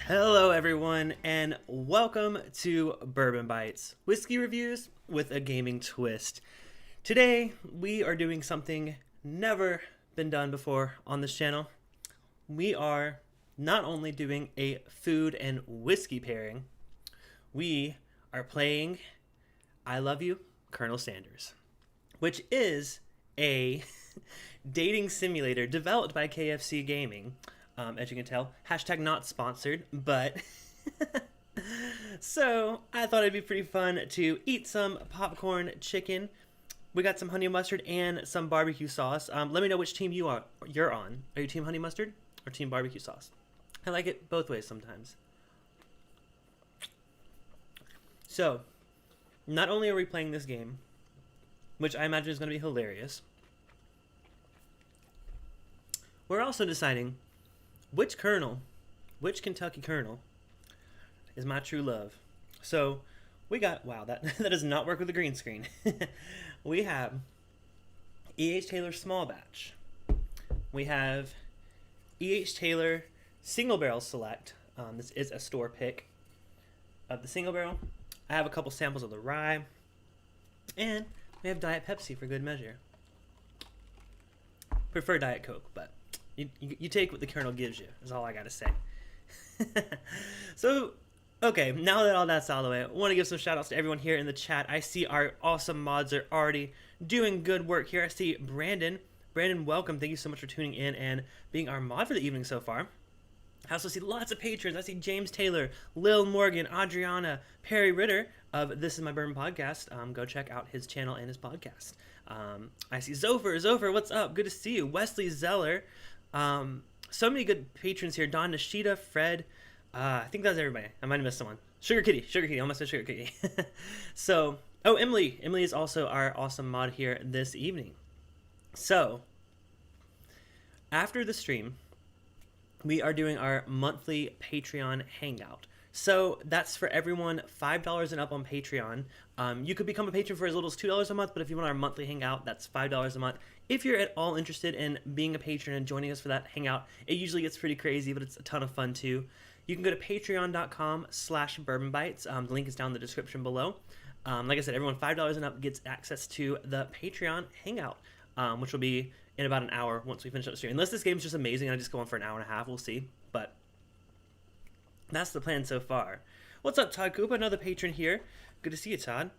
Hello, everyone, and welcome to Bourbon Bites, whiskey reviews with a gaming twist. Today, we are doing something never been done before on this channel. We are not only doing a food and whiskey pairing, we are playing I Love You, Colonel Sanders, which is a dating simulator developed by KFC Gaming. As you can tell, hashtag not sponsored, but so I thought it'd be pretty fun to eat some popcorn chicken. We got some honey mustard and some barbecue sauce. Let me know which team you're on. Are you team honey mustard or team barbecue sauce? I like it both ways sometimes. So, not only are we playing this game, which I imagine is going to be hilarious, we're also deciding which Kentucky Colonel is my true love. So we got, wow, that does not work with the green screen. We have E.H. Taylor Small Batch. We have E.H. Taylor Single Barrel Select. This is a store pick of the single barrel. I have a couple samples of the rye. And we have Diet Pepsi for good measure. Prefer Diet Coke, but you take what the Colonel gives you, is all I gotta say. So, okay, now that all that's out of the way, I want to give some shout outs to everyone here in the chat. I see our awesome mods are already doing good work here. I see Brandon. Brandon, welcome. Thank you so much for tuning in and being our mod for the evening so far. I also see lots of patrons. I see James Taylor, Lil Morgan, Adriana, Perry Ritter of This Is My Bourbon Podcast. Go check out his channel and his podcast. I see Zofer, what's up? Good to see you. Wesley Zeller. So many good patrons here. Don Nishida, Fred. I think that's everybody. I might have missed someone. Sugar Kitty. I almost said Sugar Kitty. So, oh, Emily. Emily is also our awesome mod here this evening. So, after the stream, we are doing our monthly Patreon Hangout. So that's for everyone $5 and up on Patreon. You could become a patron for as little as $2 a month, but if you want our monthly hangout, that's $5 a month. If you're at all interested in being a patron and joining us for that hangout, it usually gets pretty crazy, but it's a ton of fun too. You can go to patreon.com/bourbonbites. The link is down in the description below. Like I said, everyone $5 and up gets access to the Patreon hangout, which will be in about an hour once we finish up the stream. Unless this game's just amazing and I just go on for an hour and a half, we'll see. But that's the plan so far. What's up, Todd Koopa? Another patron here. Good to see you, Todd.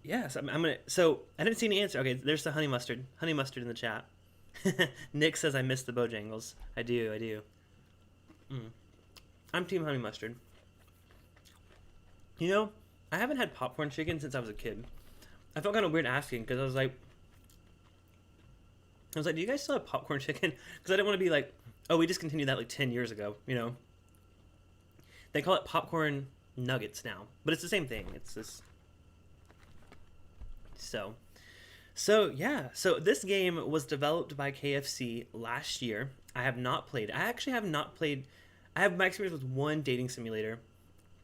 Yes, I'm gonna. So I didn't see any answer. Okay, there's the honey mustard. Honey mustard in the chat. Nick says I missed the Bojangles. I do. I'm team honey mustard. You know, I haven't had popcorn chicken since I was a kid. I felt kind of weird asking because I was like, do you guys still have popcorn chicken? Because I didn't want to be like, oh, we discontinued that like 10 years ago. You know. They call it popcorn nuggets now, but it's the same thing. It's this. So yeah. So this game was developed by KFC last year. I have not played. I actually have not played. I have my experience with one dating simulator,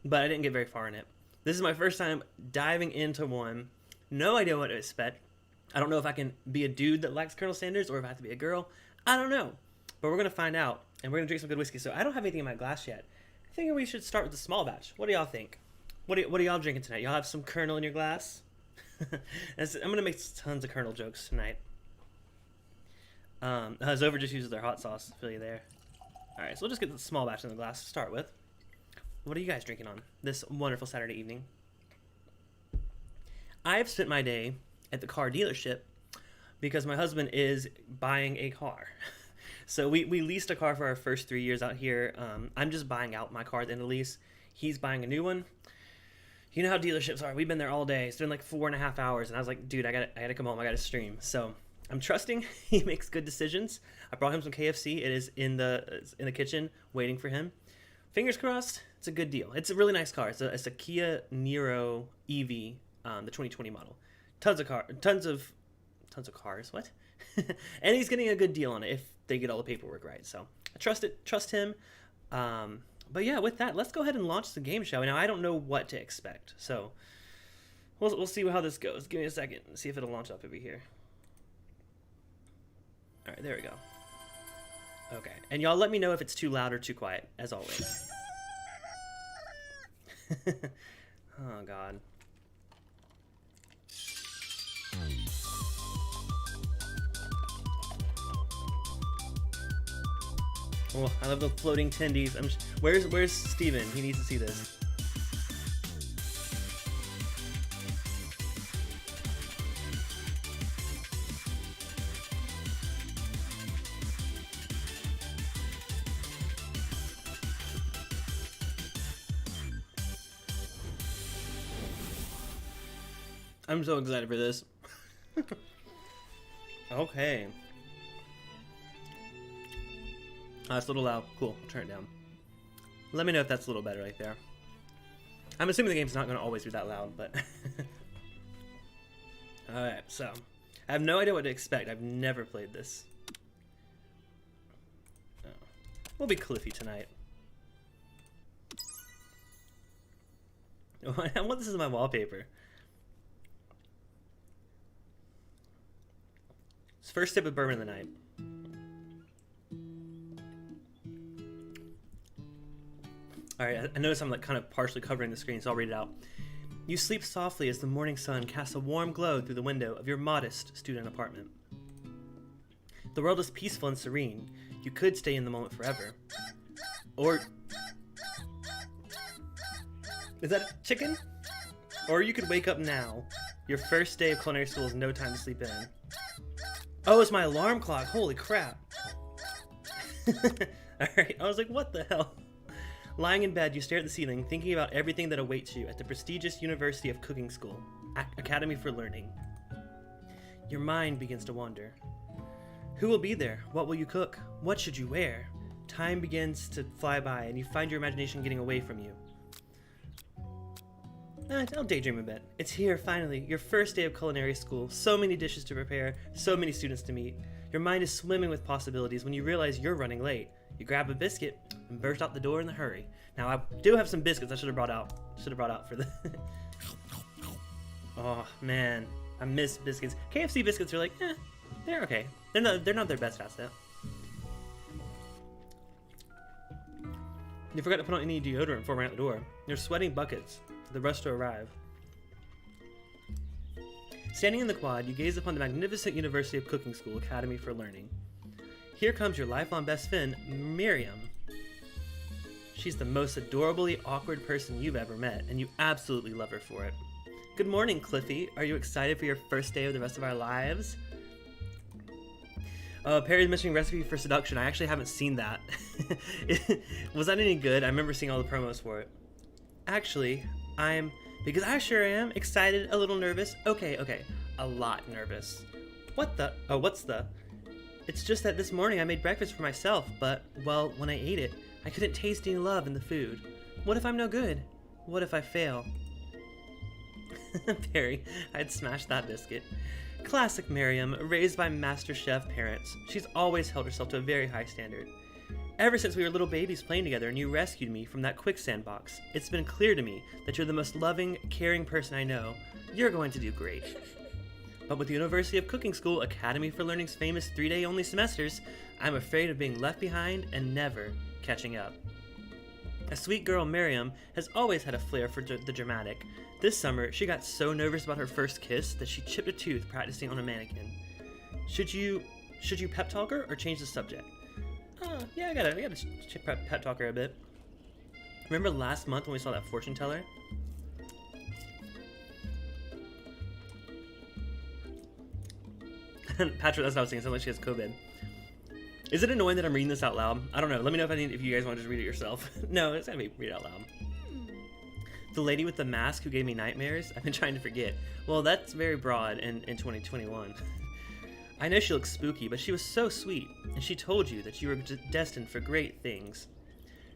but I didn't get very far in it. This is my first time diving into one. No idea what to expect. I don't know if I can be a dude that likes Colonel Sanders or if I have to be a girl. I don't know, but we're gonna find out, and we're gonna drink some good whiskey. So I don't have anything in my glass yet. I think we should start with the small batch. What do y'all think? What are y'all drinking tonight? Y'all have some Colonel in your glass? I'm gonna make tons of Colonel jokes tonight. Zover just uses their hot sauce. I feel you there. All right, so we'll just get the small batch in the glass to start with. What are you guys drinking on this wonderful Saturday evening? I've spent my day at the car dealership because my husband is buying a car. So we leased a car for our first 3 years out here. I'm just buying out my car at the end of the lease. He's buying a new one. You know how dealerships are. We've been there all day. It's been like 4.5 hours. And I was like, dude, I gotta come home. I gotta stream. So I'm trusting he makes good decisions. I brought him some KFC. It is in the kitchen waiting for him. Fingers crossed. It's a good deal. It's a really nice car. It's a Kia Niro EV, the 2020 model. Tons of cars. What? And he's getting a good deal on it if they get all the paperwork right. So I trust him. But yeah, with that, let's go ahead and launch the game, shall we? Now, I don't know what to expect, so we'll see how this goes. Give me a second and see if it'll launch up over here. All right, there we go. Okay, and y'all let me know if it's too loud or too quiet, as always. Oh, God. Oh, I love the floating tendies. Where's Steven? He needs to see this. I'm so excited for this. Okay. That's a little loud. Cool. I'll turn it down. Let me know if that's a little better right there. I'm assuming the game's not going to always be that loud, but... Alright, so... I have no idea what to expect. I've never played this. Oh. We'll be Cliffy tonight. I want this as my wallpaper. It's first sip of bourbon of the night. Alright, I notice I'm like kind of partially covering the screen, so I'll read it out. You sleep softly as the morning sun casts a warm glow through the window of your modest student apartment. The world is peaceful and serene. You could stay in the moment forever. Or... Is that a chicken? Or you could wake up now. Your first day of culinary school is no time to sleep in. Oh, it's my alarm clock. Holy crap. Alright, I was like, what the hell? Lying in bed, you stare at the ceiling, thinking about everything that awaits you at the prestigious University of Cooking School, Academy for Learning. Your mind begins to wander. Who will be there? What will you cook? What should you wear? Time begins to fly by, and you find your imagination getting away from you. I'll daydream a bit. It's here, finally, your first day of culinary school. So many dishes to prepare, so many students to meet. Your mind is swimming with possibilities when you realize you're running late. You grab a biscuit and burst out the door in a hurry. Now, I do have some biscuits I should have brought out for the... Oh, man. I miss biscuits. KFC biscuits are like, they're okay. They're not their best asset. You forgot to put on any deodorant before we ran out the door. You're sweating buckets. The rush to arrive. Standing in the quad, you gaze upon the magnificent University of Cooking School Academy for Learning. Here comes your lifelong best friend, Miriam. She's the most adorably awkward person you've ever met, and you absolutely love her for it. Good morning, Cliffy. Are you excited for your first day of the rest of our lives? Perry's Missing Recipe for Seduction. I actually haven't seen that. Was that any good? I remember seeing all the promos for it. Actually, because I sure am, excited, a little nervous. Okay, a lot nervous. What's the? It's just that this morning I made breakfast for myself, but, well, when I ate it, I couldn't taste any love in the food. What if I'm no good? What if I fail? Perry, I'd smash that biscuit. Classic Miriam, raised by master chef parents. She's always held herself to a very high standard. Ever since we were little babies playing together and you rescued me from that quicksand box, it's been clear to me that you're the most loving, caring person I know. You're going to do great. But with the University of Cooking School Academy for Learning's famous 3-day-only semesters, I'm afraid of being left behind and never catching up. A sweet girl, Miriam, has always had a flair for the dramatic. This summer, she got so nervous about her first kiss that she chipped a tooth practicing on a mannequin. Should you pep talk her or change the subject? Yeah, I gotta pep talk her a bit. Remember last month when we saw that fortune teller? Patron, that's what I was saying. Sounds like she has COVID. Is it annoying that I'm reading this out loud? I don't know. Let me know if you guys want to just read it yourself. No, it's gonna be read out loud. The lady with the mask who gave me nightmares? I've been trying to forget. Well, that's very broad in 2021. I know she looks spooky, but she was so sweet, and she told you that you were destined for great things.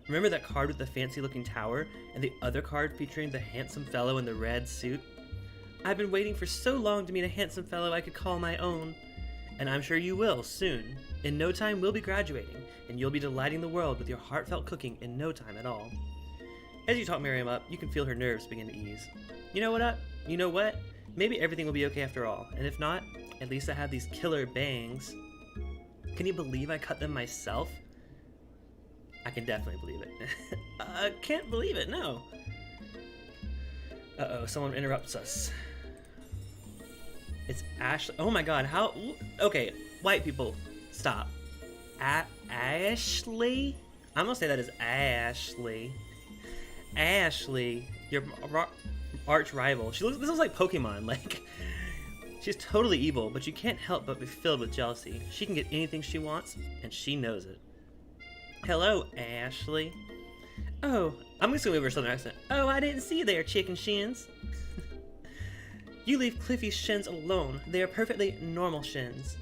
Remember that card with the fancy-looking tower, and the other card featuring the handsome fellow in the red suit? I've been waiting for so long to meet a handsome fellow I could call my own. And I'm sure you will, soon. In no time, we'll be graduating, and you'll be delighting the world with your heartfelt cooking in no time at all. As you talk Miriam up, you can feel her nerves begin to ease. You know what? Maybe everything will be okay after all, and if not, at least I have these killer bangs. Can you believe I cut them myself? I can definitely believe it. I can't believe it, no. Uh-oh, someone interrupts us. It's Ashley. Oh my god, how... Okay, white people, stop. Ashley? I'm gonna say that as Ashley. Ashley, your arch rival. This looks like Pokemon, like... She's totally evil, but you can't help but be filled with jealousy. She can get anything she wants, and she knows it. Hello, Ashley. Oh, I'm just gonna move her southern accent. Oh, I didn't see you there, chicken shins. You leave Cliffy's shins alone. They are perfectly normal shins.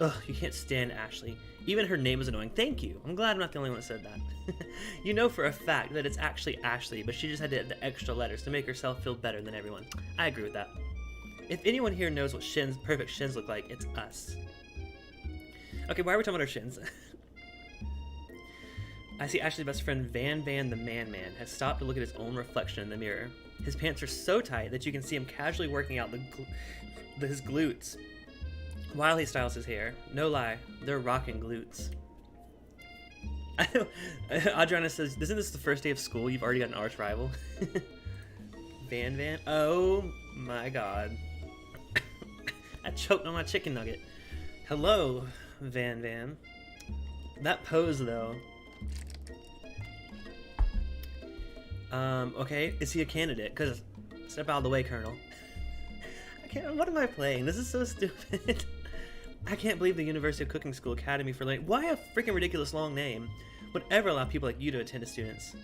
Ugh, you can't stand Ashley. Even her name is annoying. Thank you. I'm glad I'm not the only one that said that. You know for a fact that it's actually Ashley, but she just had to add the extra letters to make herself feel better than everyone. I agree with that. If anyone here knows what perfect shins look like, it's us. Okay, why are we talking about our shins? I see Ashley's best friend Van the Man has stopped to look at his own reflection in the mirror. His pants are so tight that you can see him casually working out his glutes while he styles his hair. No lie, they're rocking glutes. Adriana says, isn't this the first day of school? You've already got an arch rival? Van? Oh my god. I choked on my chicken nugget. Hello, Van. That pose, though. Okay, is he a candidate? Because, step out of the way, Colonel. What am I playing? This is so stupid. I can't believe the University of Cooking School Academy for Learning. Why a freaking ridiculous long name would ever allow people like you to attend as students?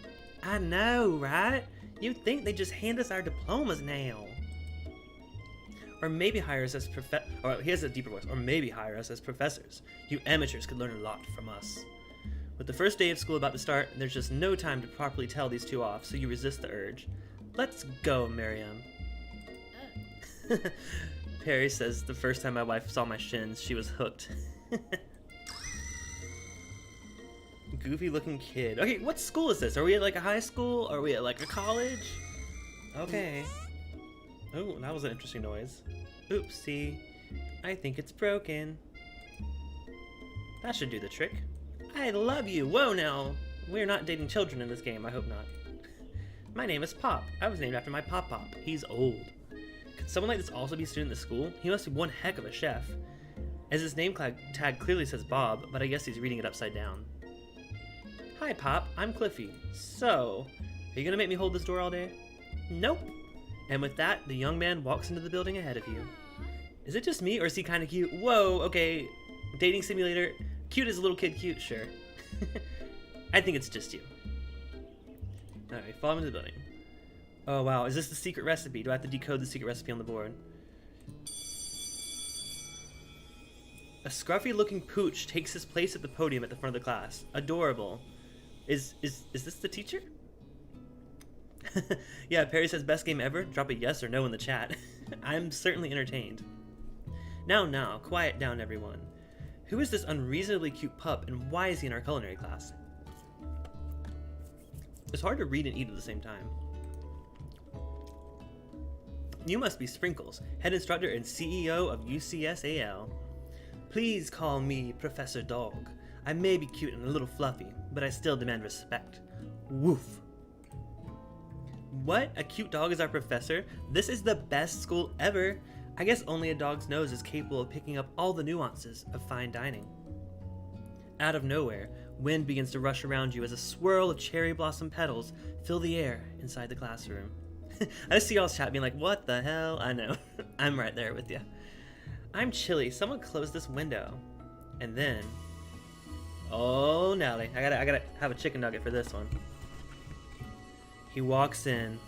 I know, right? You'd think they'd just hand us our diplomas now. Or maybe hire us as he has a deeper voice. Or maybe hire us as professors. You amateurs could learn a lot from us. With the first day of school about to start, there's just no time to properly tell these two off, so you resist the urge. Let's go, Miriam. Perry says, the first time my wife saw my shins, she was hooked. Goofy looking kid. Okay, what school is this? Are we at like a high school? Are we at like a college? Okay. Oh, that was an interesting noise. Oopsie. I think it's broken. That should do the trick. I love you. Whoa now. We're not dating children in this game. I hope not. My name is Pop. I was named after my Pop. He's old. Could someone like this also be a student at the school? He must be one heck of a chef. As his name tag clearly says Bob, but I guess he's reading it upside down. Hi Pop, I'm Cliffy. So, are you gonna make me hold this door all day? Nope. And with that, the young man walks into the building ahead of you. Is it just me, or is he kind of cute? Whoa, okay. Dating simulator. Cute as a little kid cute, sure. I think it's just you. Alright, follow him into the building. Oh wow, is this the secret recipe? Do I have to decode the secret recipe on the board? A scruffy looking pooch takes his place at the podium at the front of the class. Adorable. Is this the teacher? Yeah, Perry says best game ever. Drop a yes or no in the chat. I'm certainly entertained. Now, quiet down everyone. Who is this unreasonably cute pup and why is he in our culinary class? It's hard to read and eat at the same time. You must be Sprinkles, head instructor and CEO of UCSAL. Please call me Professor Dog. I may be cute and a little fluffy, but I still demand respect. Woof. What? A cute dog is our professor? This is the best school ever. I guess only a dog's nose is capable of picking up all the nuances of fine dining. Out of nowhere, wind begins to rush around you as a swirl of cherry blossom petals fill the air inside the classroom. I see y'all's chat being like, what the hell? I know. I'm right there with you. I'm chilly. Someone close this window. And then... Oh, Nelly. I gotta have a chicken nugget for this one. He walks in.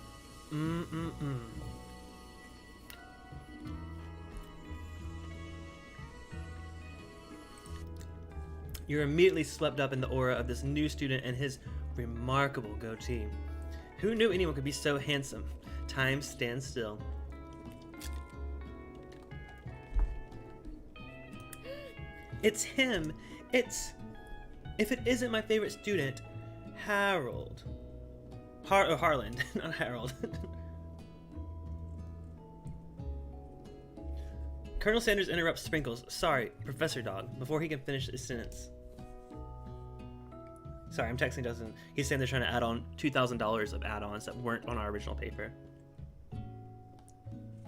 You're immediately swept up in the aura of this new student and his remarkable goatee. Who knew anyone could be so handsome? Time stands still. It's him. If it isn't my favorite student, Harold. Harland, not Harold. Colonel Sanders interrupts Sprinkles. Sorry, Professor Dog, before he can finish his sentence. Sorry, I'm texting Dustin. He's saying they're trying to add on $2,000 of add-ons that weren't on our original paper.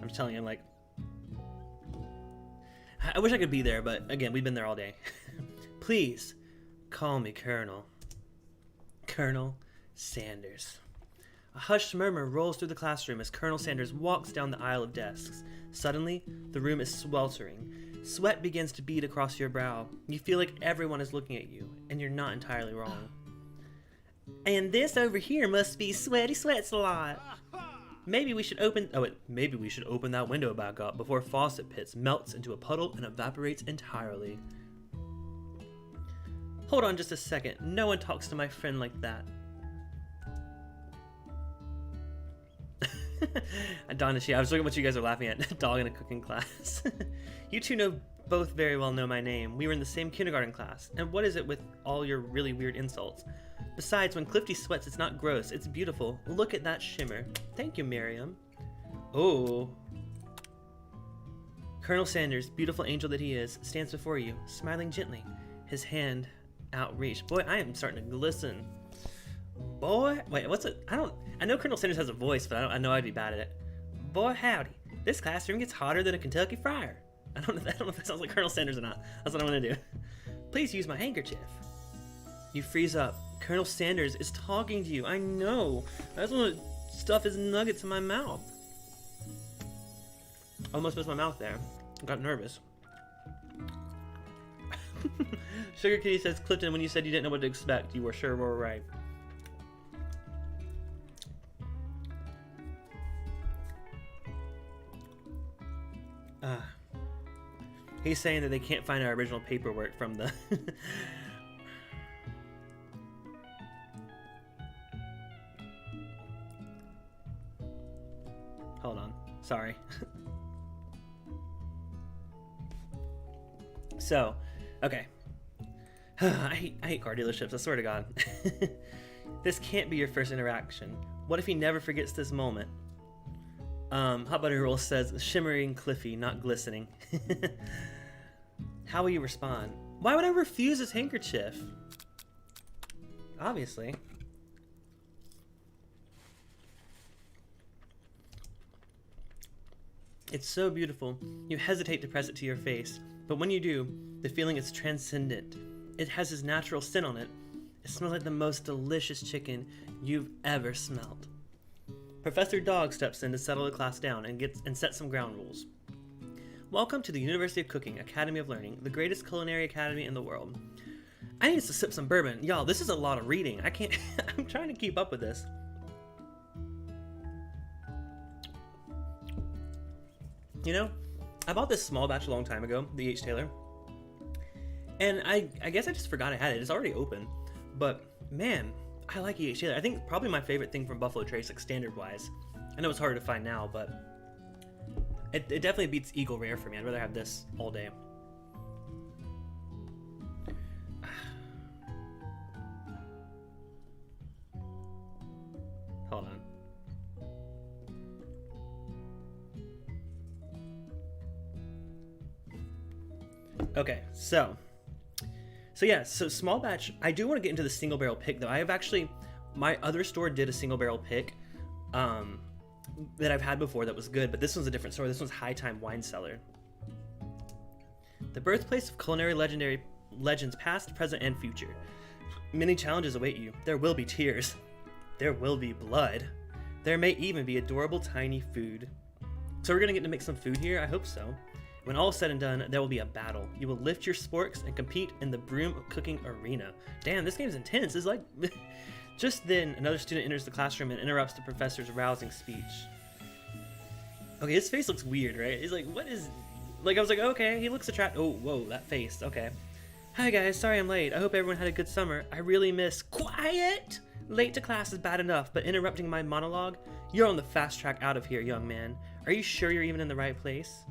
I'm just telling you, I'm like, I wish I could be there, but again, we've been there all day. Please, call me Colonel. Colonel Sanders. A hushed murmur rolls through the classroom as Colonel Sanders walks down the aisle of desks. Suddenly, the room is sweltering. Sweat begins to bead across your brow. You feel like everyone is looking at you, and you're not entirely wrong. And this over here must be Sweaty Sweats a lot. Maybe we should open that window back up before faucet pits melts into a puddle and evaporates entirely. Hold on just a second. No one talks to my friend like that. Adonishi, I was looking at what you guys are laughing at. Dog in a cooking class. You two both very well know my name. We were in the same kindergarten class. And what is it with all your really weird insults? Besides, when Clifty sweats, it's not gross. It's beautiful. Look at that shimmer. Thank you, Miriam. Oh. Colonel Sanders, beautiful angel that he is, stands before you, smiling gently, his hand outreached. Boy, I am starting to glisten. Boy, wait, what's it? I know Colonel Sanders has a voice, but I know I'd be bad at it. Boy, howdy. This classroom gets hotter than a Kentucky Friar. I don't know if that sounds like Colonel Sanders or not. That's what I'm going to do. Please use my handkerchief. You freeze up. Colonel Sanders is talking to you. I know. I just want to stuff his nuggets in my mouth. Almost missed my mouth there. I got nervous. Sugar Kitty says, Clifton, when you said you didn't know what to expect, you were sure we were right. He's saying that they can't find our original paperwork from the... Hold on. Sorry. So, okay. I hate car dealerships, I swear to God. This can't be your first interaction. What if he never forgets this moment? Hot Butter Roll says, shimmering Cliffy, not glistening. How will you respond? Why would I refuse his handkerchief? Obviously. It's so beautiful. You hesitate to press it to your face, but when you do, the feeling is transcendent. It has his natural scent on it. It smells like the most delicious chicken you've ever smelled. Professor Dog steps in to settle the class down and set some ground rules. Welcome to the University of Cooking, Academy of Learning, the greatest culinary academy in the world. I need to sip some bourbon. Y'all, this is a lot of reading. I can't... I'm trying to keep up with this. You know, I bought this small batch a long time ago, the H. Taylor. And I guess I just forgot I had it. It's already open. But, man, I like E.H. Taylor. I think probably my favorite thing from Buffalo Trace, like standard-wise. I know it's harder to find now, but it definitely beats Eagle Rare for me. I'd rather have this all day. Hold on. Okay, so small batch. I do want to get into the single barrel pick though. I have actually, my other store did a single barrel pick that I've had before that was good, but this one's a different store. This one's High Time Wine Cellar. The birthplace of culinary legends past, present, and future. Many challenges await you. There will be tears. There will be blood. There may even be adorable tiny food. So we're gonna get to make some food here. I hope so. When all is said and done, there will be a battle. You will lift your sporks and compete in the broom cooking arena. Damn, this game's intense. It's like... Just then, another student enters the classroom and interrupts the professor's rousing speech. Okay, his face looks weird, right? He's like, what is... Like, I was like, okay, he looks attractive. Oh, whoa, that face. Okay. Hi, guys. Sorry I'm late. I hope everyone had a good summer. I really miss... Quiet! Late to class is bad enough, but interrupting my monologue? You're on the fast track out of here, young man. Are you sure you're even in the right place?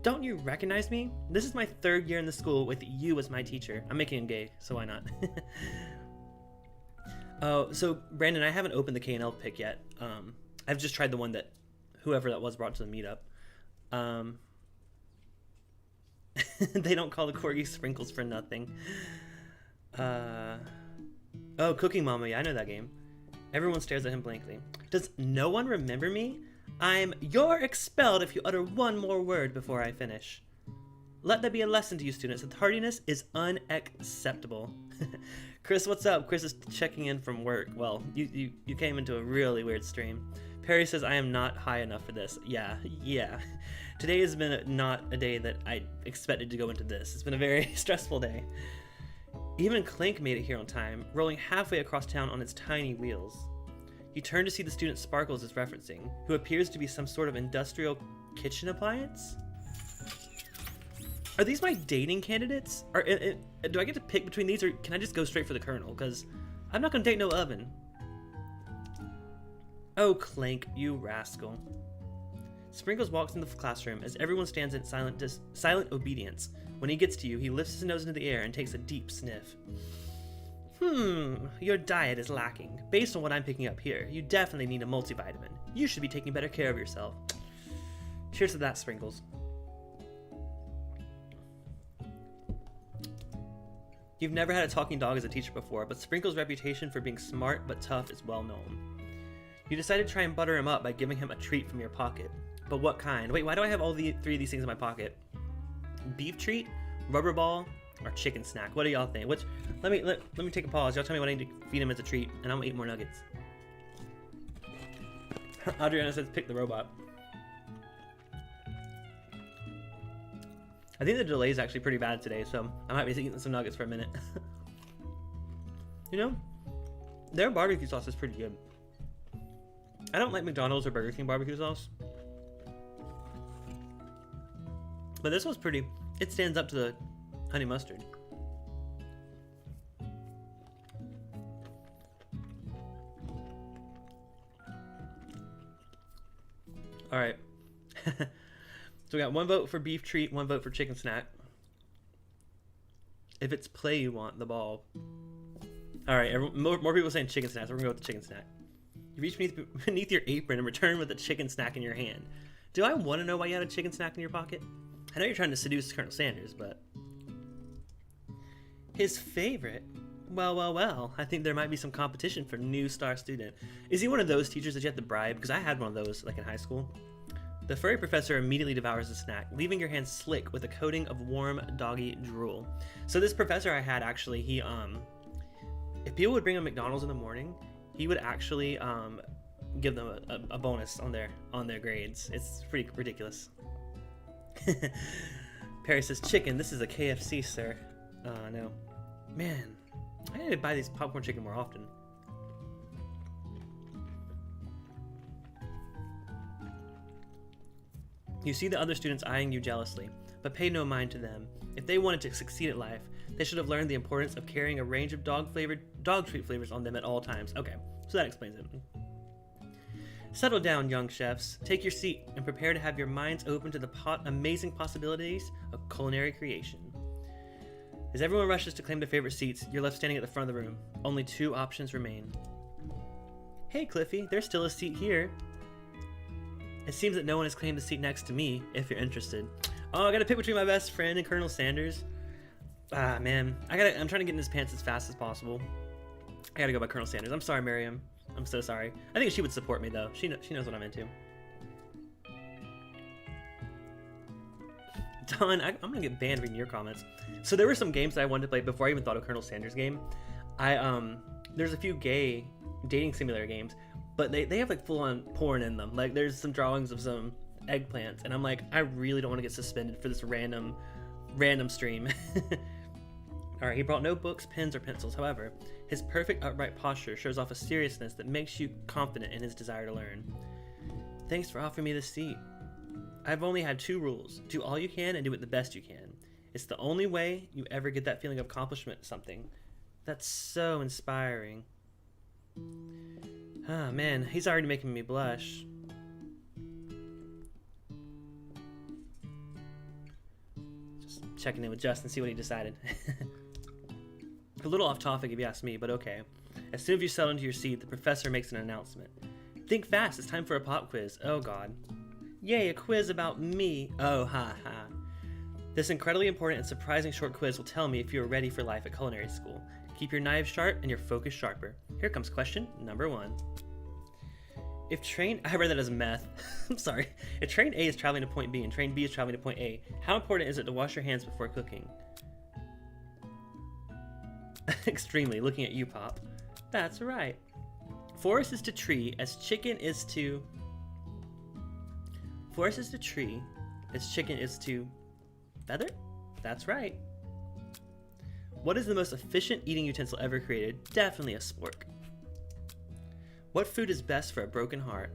Don't you recognize me? This is my 3rd year in the school with you as my teacher. I'm making him gay, so why not? Oh, so Brandon, I haven't opened the K&L pick yet. I've just tried the one that whoever that was brought to the meetup. They don't call the corgi sprinkles for nothing. Oh, Cooking Mama, yeah, I know that game. Everyone stares at him blankly. Does no one remember me? You're expelled if you utter one more word before I finish. Let that be a lesson to you students that tardiness is unacceptable. Chris, what's up? Chris is checking in from work. Well, you came into a really weird stream. Perry says, I am not high enough for this. Yeah. Today has been not a day that I expected to go into this. It's been a very stressful day. Even Clink made it here on time, rolling halfway across town on its tiny wheels. You turn to see the student Sparkles is referencing, who appears to be some sort of industrial kitchen appliance? Are these my dating candidates? Do I get to pick between these, or can I just go straight for the Colonel? Because I'm not going to date no oven. Oh, Clank, you rascal. Sprinkles walks into the classroom as everyone stands in silent obedience. When he gets to you, he lifts his nose into the air and takes a deep sniff. Your diet is lacking. Based on what I'm picking up here, you definitely need a multivitamin. You should be taking better care of yourself. Cheers to that, Sprinkles. You've never had a talking dog as a teacher before, but Sprinkles' reputation for being smart but tough is well known. You decide to try and butter him up by giving him a treat from your pocket. But what kind? Wait, why do I have all three of these things in my pocket? Beef treat, rubber ball, or chicken snack? What do y'all think? Let me take a pause. Y'all tell me what I need to feed him as a treat, and I'm gonna eat more nuggets. Adriana says pick the robot. I think the delay is actually pretty bad today, so I might be eating some nuggets for a minute. You know, their barbecue sauce is pretty good. I don't like McDonald's or Burger King barbecue sauce, but this one's pretty. It stands up to the honey mustard. All right. So we got one vote for beef treat, one vote for chicken snack. If it's play you want, the ball. All right, more people saying chicken snack, so we're gonna go with the chicken snack. You reach beneath your apron and return with a chicken snack in your hand. Do I want to know why you had a chicken snack in your pocket? I know you're trying to seduce Colonel Sanders, but... His favorite? Well, I think there might be some competition for new star student. Is he one of those teachers that you have to bribe? Because I had one of those, like in high school. The furry professor immediately devours the snack, leaving your hands slick with a coating of warm doggy drool. So this professor I had, actually, he, if people would bring him McDonald's in the morning, he would actually, give them a bonus on their grades. It's pretty ridiculous. Perry says, chicken, this is a KFC, sir. No. Man, I need to buy these popcorn chicken more often. You see the other students eyeing you jealously, but pay no mind to them. If they wanted to succeed at life, they should have learned the importance of carrying a range of dog treat flavors on them at all times. Okay, so that explains it. Settle down, young chefs. Take your seat and prepare to have your minds open to the amazing possibilities of culinary creation. As everyone rushes to claim their favorite seats, you're left standing at the front of the room. Only two options remain. Hey, Cliffy, there's still a seat here. It seems that no one has claimed the seat next to me, if you're interested. Oh, I gotta pick between my best friend and Colonel Sanders. Ah, man. I'm trying to get in his pants as fast as possible. I gotta go by Colonel Sanders. I'm sorry, Miriam. I'm so sorry. I think she would support me, though. She knows what I'm into. Don, I'm gonna get banned reading your comments. So there were some games that I wanted to play before I even thought of Colonel Sanders' game. There's a few gay dating simulator games, but they have like full-on porn in them. Like there's some drawings of some eggplants, and I'm like, I really don't want to get suspended for this random stream. Alright, he brought no books, pens, or pencils. However, his perfect upright posture shows off a seriousness that makes you confident in his desire to learn. Thanks for offering me this seat. I've only had two rules. Do all you can and do it the best you can. It's the only way you ever get that feeling of accomplishment in something. That's so inspiring. Ah, man, he's already making me blush. Just checking in with Justin, see what he decided. A little off topic if you ask me, but okay. As soon as you settle into your seat, the professor makes an announcement. Think fast, it's time for a pop quiz. Oh god. Yay, a quiz about me. Oh, ha ha. This incredibly important and surprising short quiz will tell me if you are ready for life at culinary school. Keep your knives sharp and your focus sharper. Here comes question number 1. If train, I read that as meth. I'm sorry. If train A is traveling to point B and train B is traveling to point A, how important is it to wash your hands before cooking? Extremely. Looking at you, Pop. That's right. Forest is to tree as chicken is to... Forest is to tree as chicken is to... Feather? That's right. What is the most efficient eating utensil ever created? Definitely a spork. What food is best for a broken heart?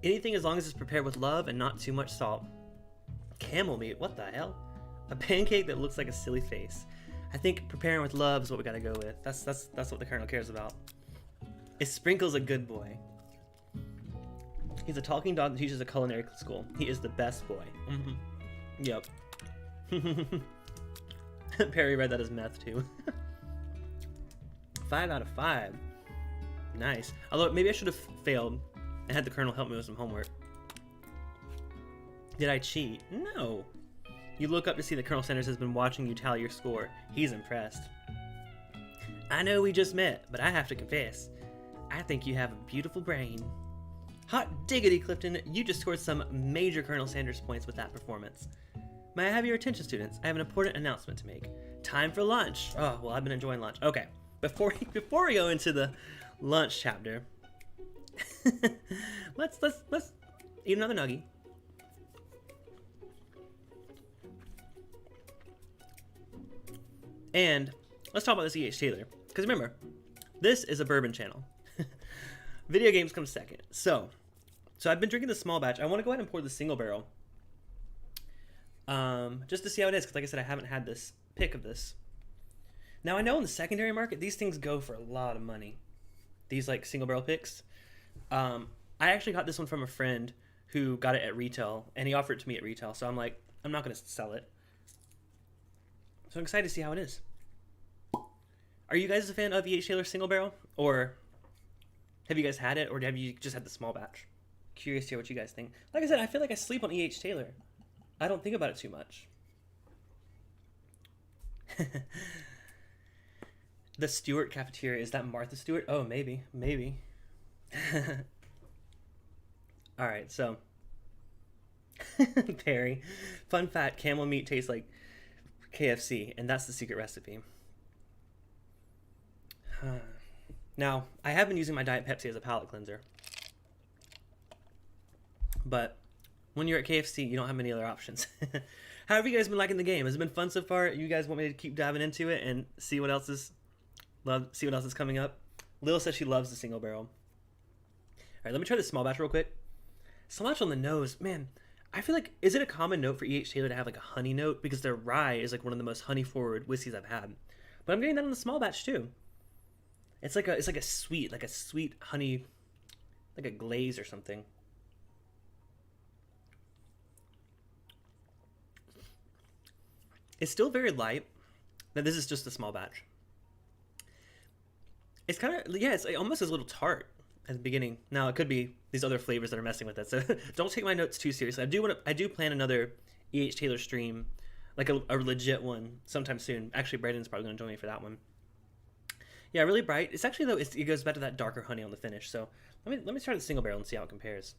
Anything as long as it's prepared with love and not too much salt. Camel meat? What the hell? A pancake that looks like a silly face. I think preparing with love is what we gotta go with. That's what the Colonel cares about. Is Sprinkles a good boy? He's a talking dog that teaches a culinary school. He is the best boy. Yep. Perry read that as meth too. 5 out of 5. Nice. Although maybe I should have failed and had the Colonel help me with some homework. Did I cheat? No. You look up to see that Colonel Sanders has been watching you tally your score. He's impressed. I know we just met, but I have to confess, I think you have a beautiful brain. Hot diggity, Clifton, you just scored some major Colonel Sanders points with that performance. May I have your attention, students? I have an important announcement to make. Time for lunch. Oh, well, I've been enjoying lunch. Okay, before we go into the lunch chapter, let's eat another nuggie. And let's talk about this E.H. Taylor. Because remember, this is a bourbon channel. Video games come second. So I've been drinking the small batch. I want to go ahead and pour the single barrel. Just to see how it is. Because like I said, I haven't had this pick of this. Now I know in the secondary market, these things go for a lot of money. These like single barrel picks. I actually got this one from a friend who got it at retail. And he offered it to me at retail. So I'm like, I'm not going to sell it. So I'm excited to see how it is. Are you guys a fan of E.H. Taylor single barrel? Or have you guys had it? Or have you just had the small batch? Curious to hear what you guys think. Like I said, I feel like I sleep on E.H. Taylor. I don't think about it too much. The Stewart cafeteria. Is that Martha Stewart? Oh, maybe. Maybe. Alright, so. Perry. Fun fact, camel meat tastes like KFC, and that's the secret recipe. Now, I have been using my Diet Pepsi as a palate cleanser. But when you're at KFC, you don't have many other options. How have you guys been liking the game? Has it been fun so far? You guys want me to keep diving into it and see what else is coming up? Lil says she loves the single barrel. All right, let me try the small batch real quick. So much on the nose, man. I feel like, is it a common note for E.H. Taylor to have like a honey note? Because their rye is like one of the most honey forward whiskeys I've had. But I'm getting that on the small batch too. It's like a sweet honey, like a glaze or something. It's still very light. Now this is just a small batch. It's kind of, yeah, it's like almost a little tart at the beginning. Now it could be these other flavors that are messing with it. So don't take my notes too seriously. I do plan another E.H. Taylor stream, like a legit one sometime soon. Actually, Brandon's probably going to join me for that one. Yeah, really bright. It's actually, though, it goes back to that darker honey on the finish. So let me try the single barrel and see how it compares.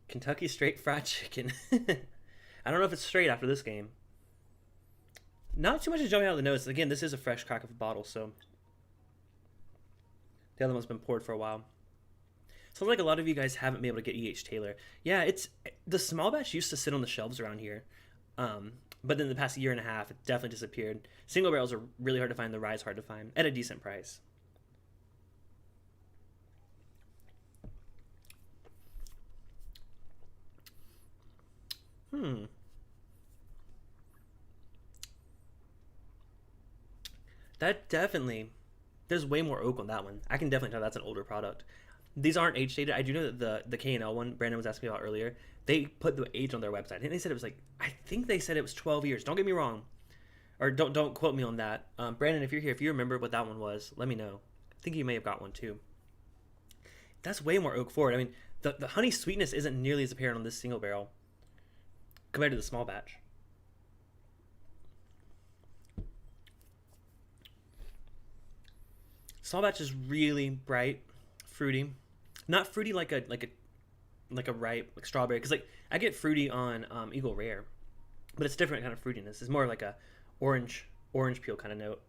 Kentucky Straight Fried Chicken. I don't know if it's straight after this game. Not too much is jumping out of the nose. Again, this is a fresh crack of a bottle, so the other one's been poured for a while. Sounds like a lot of you guys haven't been able to get E.H. Taylor. Yeah, the small batch used to sit on the shelves around here. But then the past year and a half, it definitely disappeared. Single barrels are really hard to find. The rye is hard to find at a decent price. That definitely, there's way more oak on that one. I can definitely tell that's an older product. These aren't age dated. I do know that the K&L one Brandon was asking me about earlier, they put the age on their website. I think they said it was I think they said it was 12 years. Don't get me wrong. Or don't quote me on that. Brandon, if you're here, if you remember what that one was, let me know. I think you may have got one too. That's way more oak forward. I mean, the honey sweetness isn't nearly as apparent on this single barrel compared to the small batch. Small batch is really bright, fruity, not fruity like a ripe like strawberry. Because like I get fruity on Eagle Rare, but it's different kind of fruitiness. It's more like a orange peel kind of note.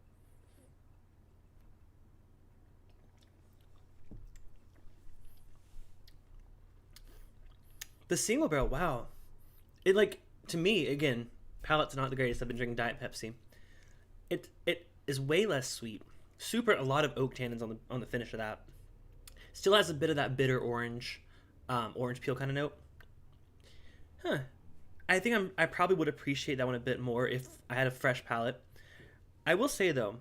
The single barrel, wow, it like to me again, palate's not the greatest. I've been drinking Diet Pepsi. It is way less sweet. Super a lot of oak tannins on the finish of that. Still has a bit of that bitter orange peel kind of note. Huh. I think I probably would appreciate that one a bit more if I had a fresh palate. I will say though,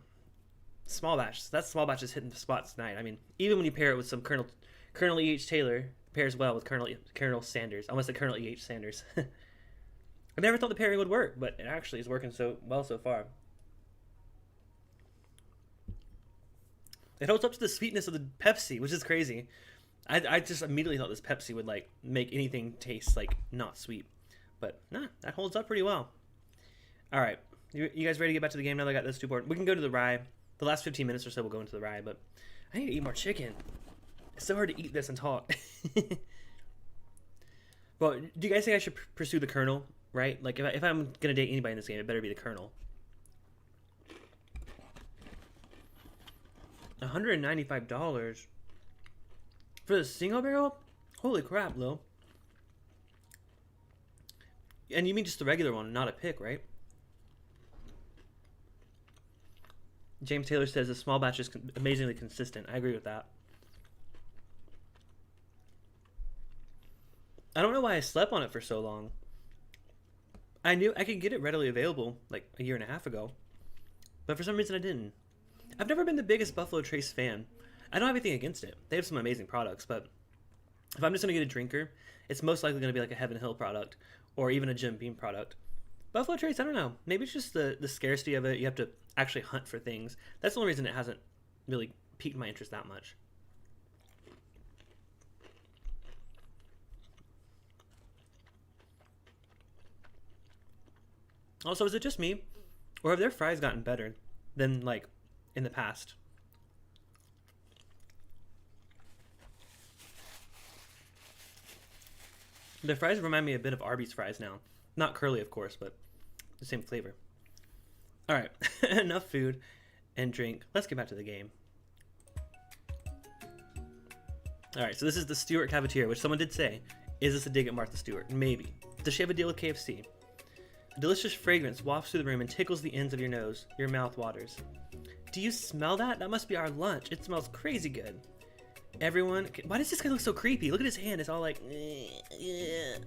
that small batch is hitting the spot tonight. I mean, even when you pair it with some Colonel E.H. Taylor, pairs well with Colonel Sanders. I almost said Colonel E.H. Sanders. I never thought the pairing would work, but it actually is working so well so far. It holds up to the sweetness of the Pepsi, which is crazy. I just immediately thought this Pepsi would like make anything taste like not sweet, but nah, that holds up pretty well. All right, you guys ready to get back to the game now that I got those two board? We can go to the rye. The last 15 minutes or so we'll go into the rye, but I need to eat more chicken. It's so hard to eat this and talk. Well, do you guys think I should pursue the Colonel, right? Like if I'm gonna date anybody in this game, it better be the Colonel. $195 for the single barrel? Holy crap, Lil. And you mean just the regular one, not a pick, right? James Taylor says the small batch is amazingly consistent. I agree with that. I don't know why I slept on it for so long. I knew I could get it readily available like a year and a half ago, but for some reason I didn't. I've never been the biggest Buffalo Trace fan. I don't have anything against it. They have some amazing products, but if I'm just going to get a drinker, it's most likely going to be like a Heaven Hill product or even a Jim Beam product. Buffalo Trace, I don't know. Maybe it's just the scarcity of it. You have to actually hunt for things. That's the only reason it hasn't really piqued my interest that much. Also, is it just me? Or have their fries gotten better than like in the past? The fries remind me a bit of Arby's fries now. Not curly, of course, but the same flavor. All right, enough food and drink. Let's get back to the game. All right, so this is the Stewart Cafeteria, which someone did say, is this a dig at Martha Stewart? Maybe. Does she have a deal with KFC? A delicious fragrance wafts through the room and tickles the ends of your nose. Your mouth waters. Do you smell that? That must be our lunch. It smells crazy good. Everyone, why does this guy look so creepy? Look at his hand. It's all like, yeah.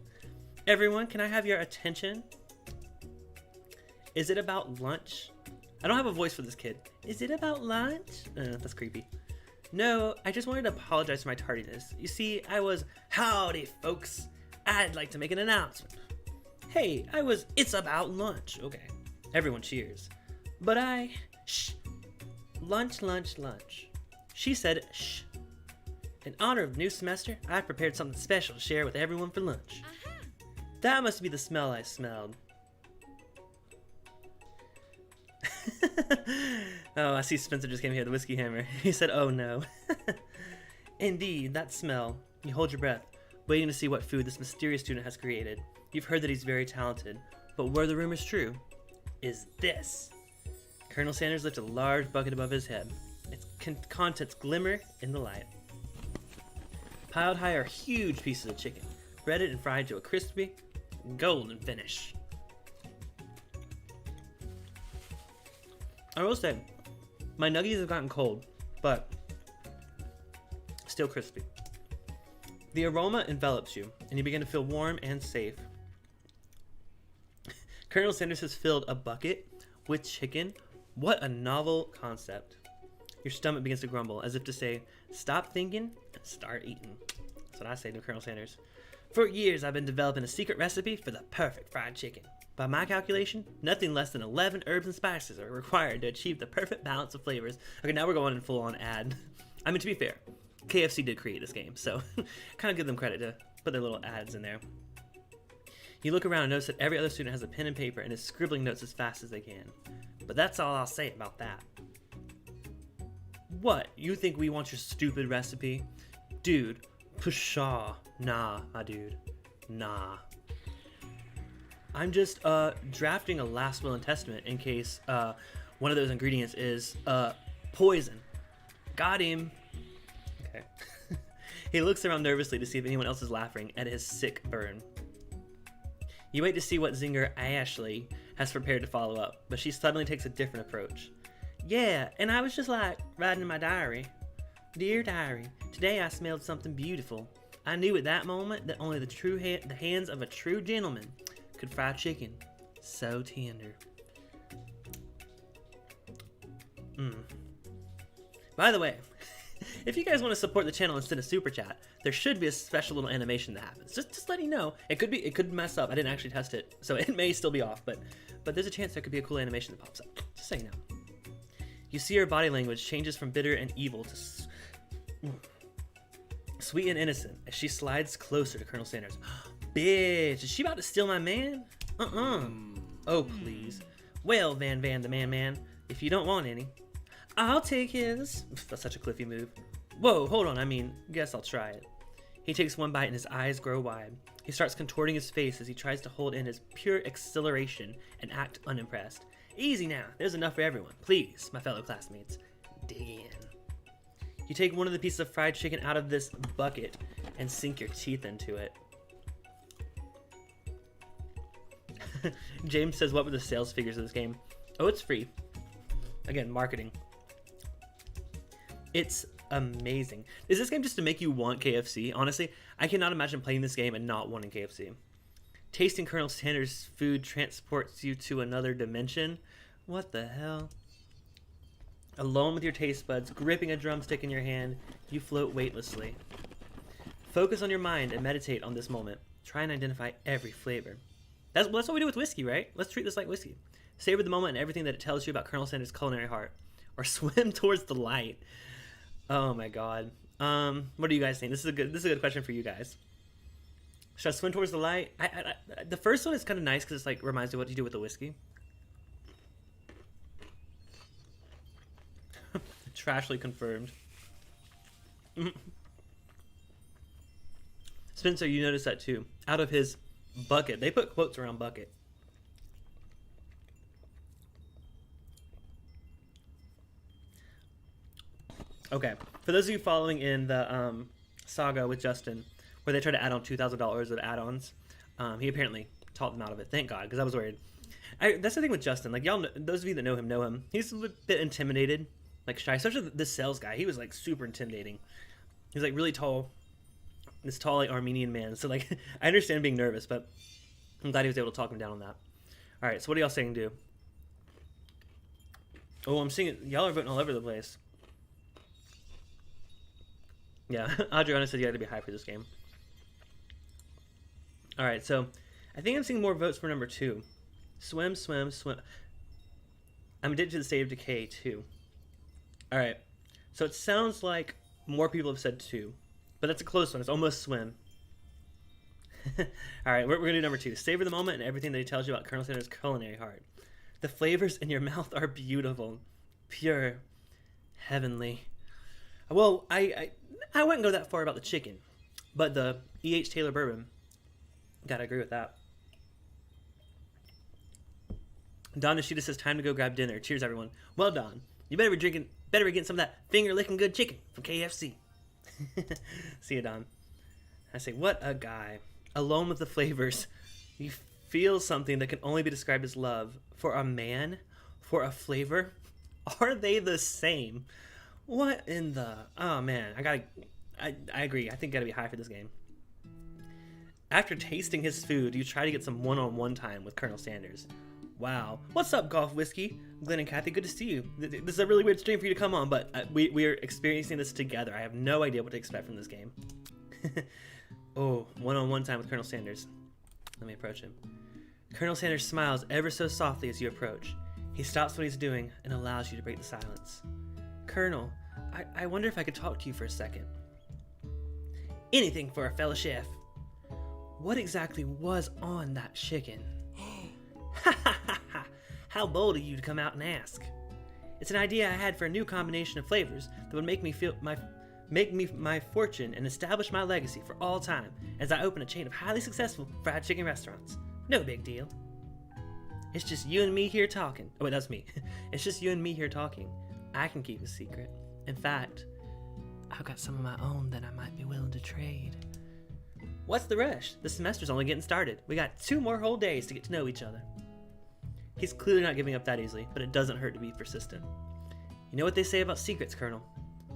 Everyone, can I have your attention? Is it about lunch? I don't have a voice for this kid. Is it about lunch? That's creepy. No, I just wanted to apologize for my tardiness. You see, howdy folks. I'd like to make an announcement. Hey, it's about lunch. Okay. Everyone cheers. But shh. Lunch, lunch, lunch. She said, shh. In honor of the new semester, I prepared something special to share with everyone for lunch. Uh-huh. That must be the smell I smelled. Oh, I see Spencer just came here with the whiskey hammer. He said, oh no. Indeed, that smell. You hold your breath, waiting to see what food this mysterious student has created. You've heard that he's very talented, but were the rumors true, is this. Colonel Sanders lifted a large bucket above his head. Its contents glimmer in the light. Piled high are huge pieces of chicken, breaded and fried to a crispy, golden finish. I will say, my nuggies have gotten cold, but still crispy. The aroma envelops you, and you begin to feel warm and safe. Colonel Sanders has filled a bucket with chicken. What a novel concept. Your stomach begins to grumble, as if to say, stop thinking and start eating. That's what I say to Colonel Sanders. For years, I've been developing a secret recipe for the perfect fried chicken. By my calculation, nothing less than 11 herbs and spices are required to achieve the perfect balance of flavors. Okay, now we're going in full-on ad. I mean, to be fair, KFC did create this game, so kind of give them credit to put their little ads in there. You look around and notice that every other student has a pen and paper and is scribbling notes as fast as they can. But that's all I'll say about that. What? You think we want your stupid recipe? Dude, pshaw. Nah, my dude. Nah. I'm just drafting a last will and testament in case one of those ingredients is poison. Got him. Okay. He looks around nervously to see if anyone else is laughing at his sick burn. You wait to see what zinger Ashley has prepared to follow up, but she suddenly takes a different approach. Yeah, and I was just like writing in my diary. Dear diary, today I smelled something beautiful. I knew at that moment that only the hands of a true gentleman could fry chicken. So tender. By the way, if you guys want to support the channel and send a super chat, there should be a special little animation that happens. Just letting you know. It could mess up. I didn't actually test it, so it may still be off, but there's a chance there could be a cool animation that pops up. Just so you know. You see her body language changes from bitter and evil to sweet and innocent as she slides closer to Colonel Sanders. Bitch, is she about to steal my man? Oh, please. Well, Van the man, if you don't want any, I'll take his. That's such a Cliffy move. Whoa, hold on, guess I'll try it. He takes one bite and his eyes grow wide. He starts contorting his face as he tries to hold in his pure exhilaration and act unimpressed. Easy now, there's enough for everyone. Please, my fellow classmates, dig in. You take one of the pieces of fried chicken out of this bucket and sink your teeth into it. James says, what were the sales figures of this game? Oh, it's free. Again, marketing. It's amazing. Is this game just to make you want KFC? Honestly, I cannot imagine playing this game and not wanting KFC. Tasting Colonel Sanders' food transports you to another dimension. What the hell? Alone with your taste buds, gripping a drumstick in your hand, you float weightlessly. Focus on your mind and meditate on this moment. Try and identify every flavor. That's what we do with whiskey, right? Let's treat this like whiskey. Savor the moment and everything that it tells you about Colonel Sanders' culinary heart. Or swim towards the light. Oh my god. What do you guys think? This is a good question for you guys. Should I swim towards the light? The first one is kind of nice because it's like reminds you what you do with the whiskey. Trashly confirmed. Spencer, you noticed that too. Out of his bucket. They put quotes around bucket. Okay. For those of you following in the saga with Justin, where they tried to add on $2,000 of add-ons, he apparently taught them out of it. Thank God, because I was worried. That's the thing with Justin. Like, y'all, those of you that know him. He's a bit intimidated, like shy. Especially this sales guy. He was like super intimidating. He's like really tall. This tall, like, Armenian man. So, like, I understand being nervous, but I'm glad he was able to talk him down on that. All right, so what are y'all saying do? Oh, I'm seeing it. Y'all are voting all over the place. Yeah, Adriana said you had to be high for this game. All right, so I think I'm seeing more votes for number 2. Swim. I'm addicted to the state of decay, too. All right, so it sounds like more people have said 2. But that's a close one. It's almost swim. All right, we're going to do number 2. Savor the moment and everything that he tells you about Colonel Sanders' culinary heart. The flavors in your mouth are beautiful, pure, heavenly. Well, I wouldn't go that far about the chicken, but the E.H. Taylor bourbon, gotta agree with that. Don Nishida says, time to go grab dinner. Cheers, everyone. Well, Don, you better be getting some of that finger-licking good chicken from KFC. See you, Don. I say, what a guy. Alone with the flavors. You feel something that can only be described as love. For a man? For a flavor? Are they the same? What in the... Oh, man. I agree. I think gotta be high for this game. After tasting his food, you try to get some one-on-one time with Colonel Sanders. Wow. What's up, Golf Whiskey? Glenn and Kathy, good to see you. This is a really weird stream for you to come on, but we are experiencing this together. I have no idea what to expect from this game. Oh, one-on-one time with Colonel Sanders. Let me approach him. Colonel Sanders smiles ever so softly as you approach. He stops what he's doing and allows you to break the silence. Colonel, I wonder if I could talk to you for a second. Anything for a fellow chef. What exactly was on that chicken? Ha ha ha ha! How bold of you to come out and ask. It's an idea I had for a new combination of flavors that would make me my fortune and establish my legacy for all time as I open a chain of highly successful fried chicken restaurants. No big deal. It's just you and me here talking. Oh wait, that's me. It's just you and me here talking. I can keep a secret. In fact, I've got some of my own that I might be willing to trade. What's the rush? The semester's only getting started. We got 2 more whole days to get to know each other. He's clearly not giving up that easily, but it doesn't hurt to be persistent. You know what they say about secrets, Colonel?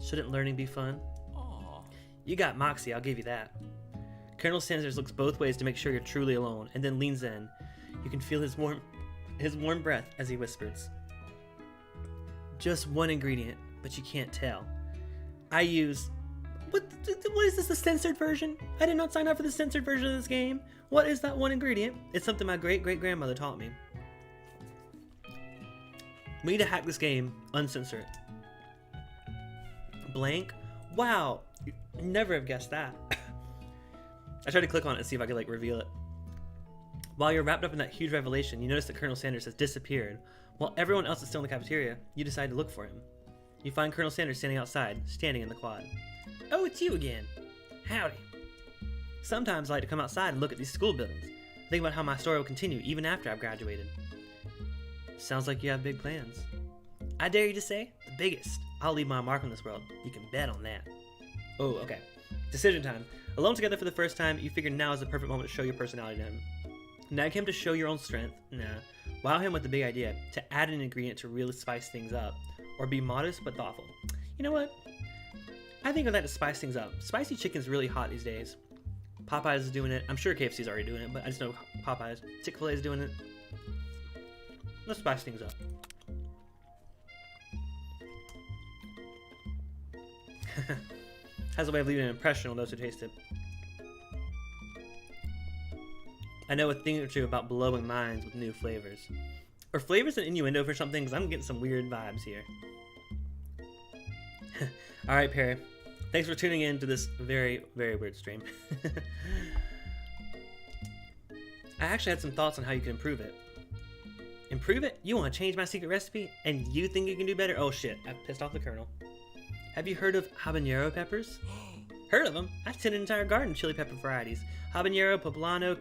Shouldn't learning be fun? Aww. You got moxie, I'll give you that. Colonel Sanders looks both ways to make sure you're truly alone, and then leans in. You can feel his warm breath as he whispers. Just one ingredient, but you can't tell. I use... What is this, the censored version? I did not sign up for the censored version of this game. What is that one ingredient? It's something my great-great-grandmother taught me. We need to hack this game, uncensor it. Blank? Wow, never have guessed that. I tried to click on it and see if I could reveal it. While you're wrapped up in that huge revelation, you notice that Colonel Sanders has disappeared. While everyone else is still in the cafeteria, you decide to look for him. You find Colonel Sanders standing outside, standing in the quad. Oh, it's you again. Howdy. Sometimes I like to come outside and look at these school buildings. Think about how my story will continue even after I've graduated. Sounds like you have big plans. I dare you to say, the biggest. I'll leave my mark on this world. You can bet on that. Oh, okay. Decision time. Alone together for the first time, you figure now is the perfect moment to show your personality to him. Nag him to show your own strength. Nah. Wow him with the big idea. To add an ingredient to really spice things up. Or be modest but thoughtful. You know what? I think I'd like to spice things up. Spicy chicken's really hot these days. Popeyes is doing it. I'm sure KFC's already doing it, but I just know Popeyes. Chick-fil-A is doing it. Let's spice things up. Has a way of leaving an impression on those who taste it. I know a thing or two about blowing minds with new flavors. Or flavors an innuendo for something, because I'm getting some weird vibes here. Alright, Perry. Thanks for tuning in to this very, very weird stream. I actually had some thoughts on how you can improve it. Improve it? You want to change my secret recipe? And you think you can do better? Oh shit, I pissed off the Colonel. Have you heard of habanero peppers? Heard of them? I tend an entire garden of chili pepper varieties. Habanero, poblano,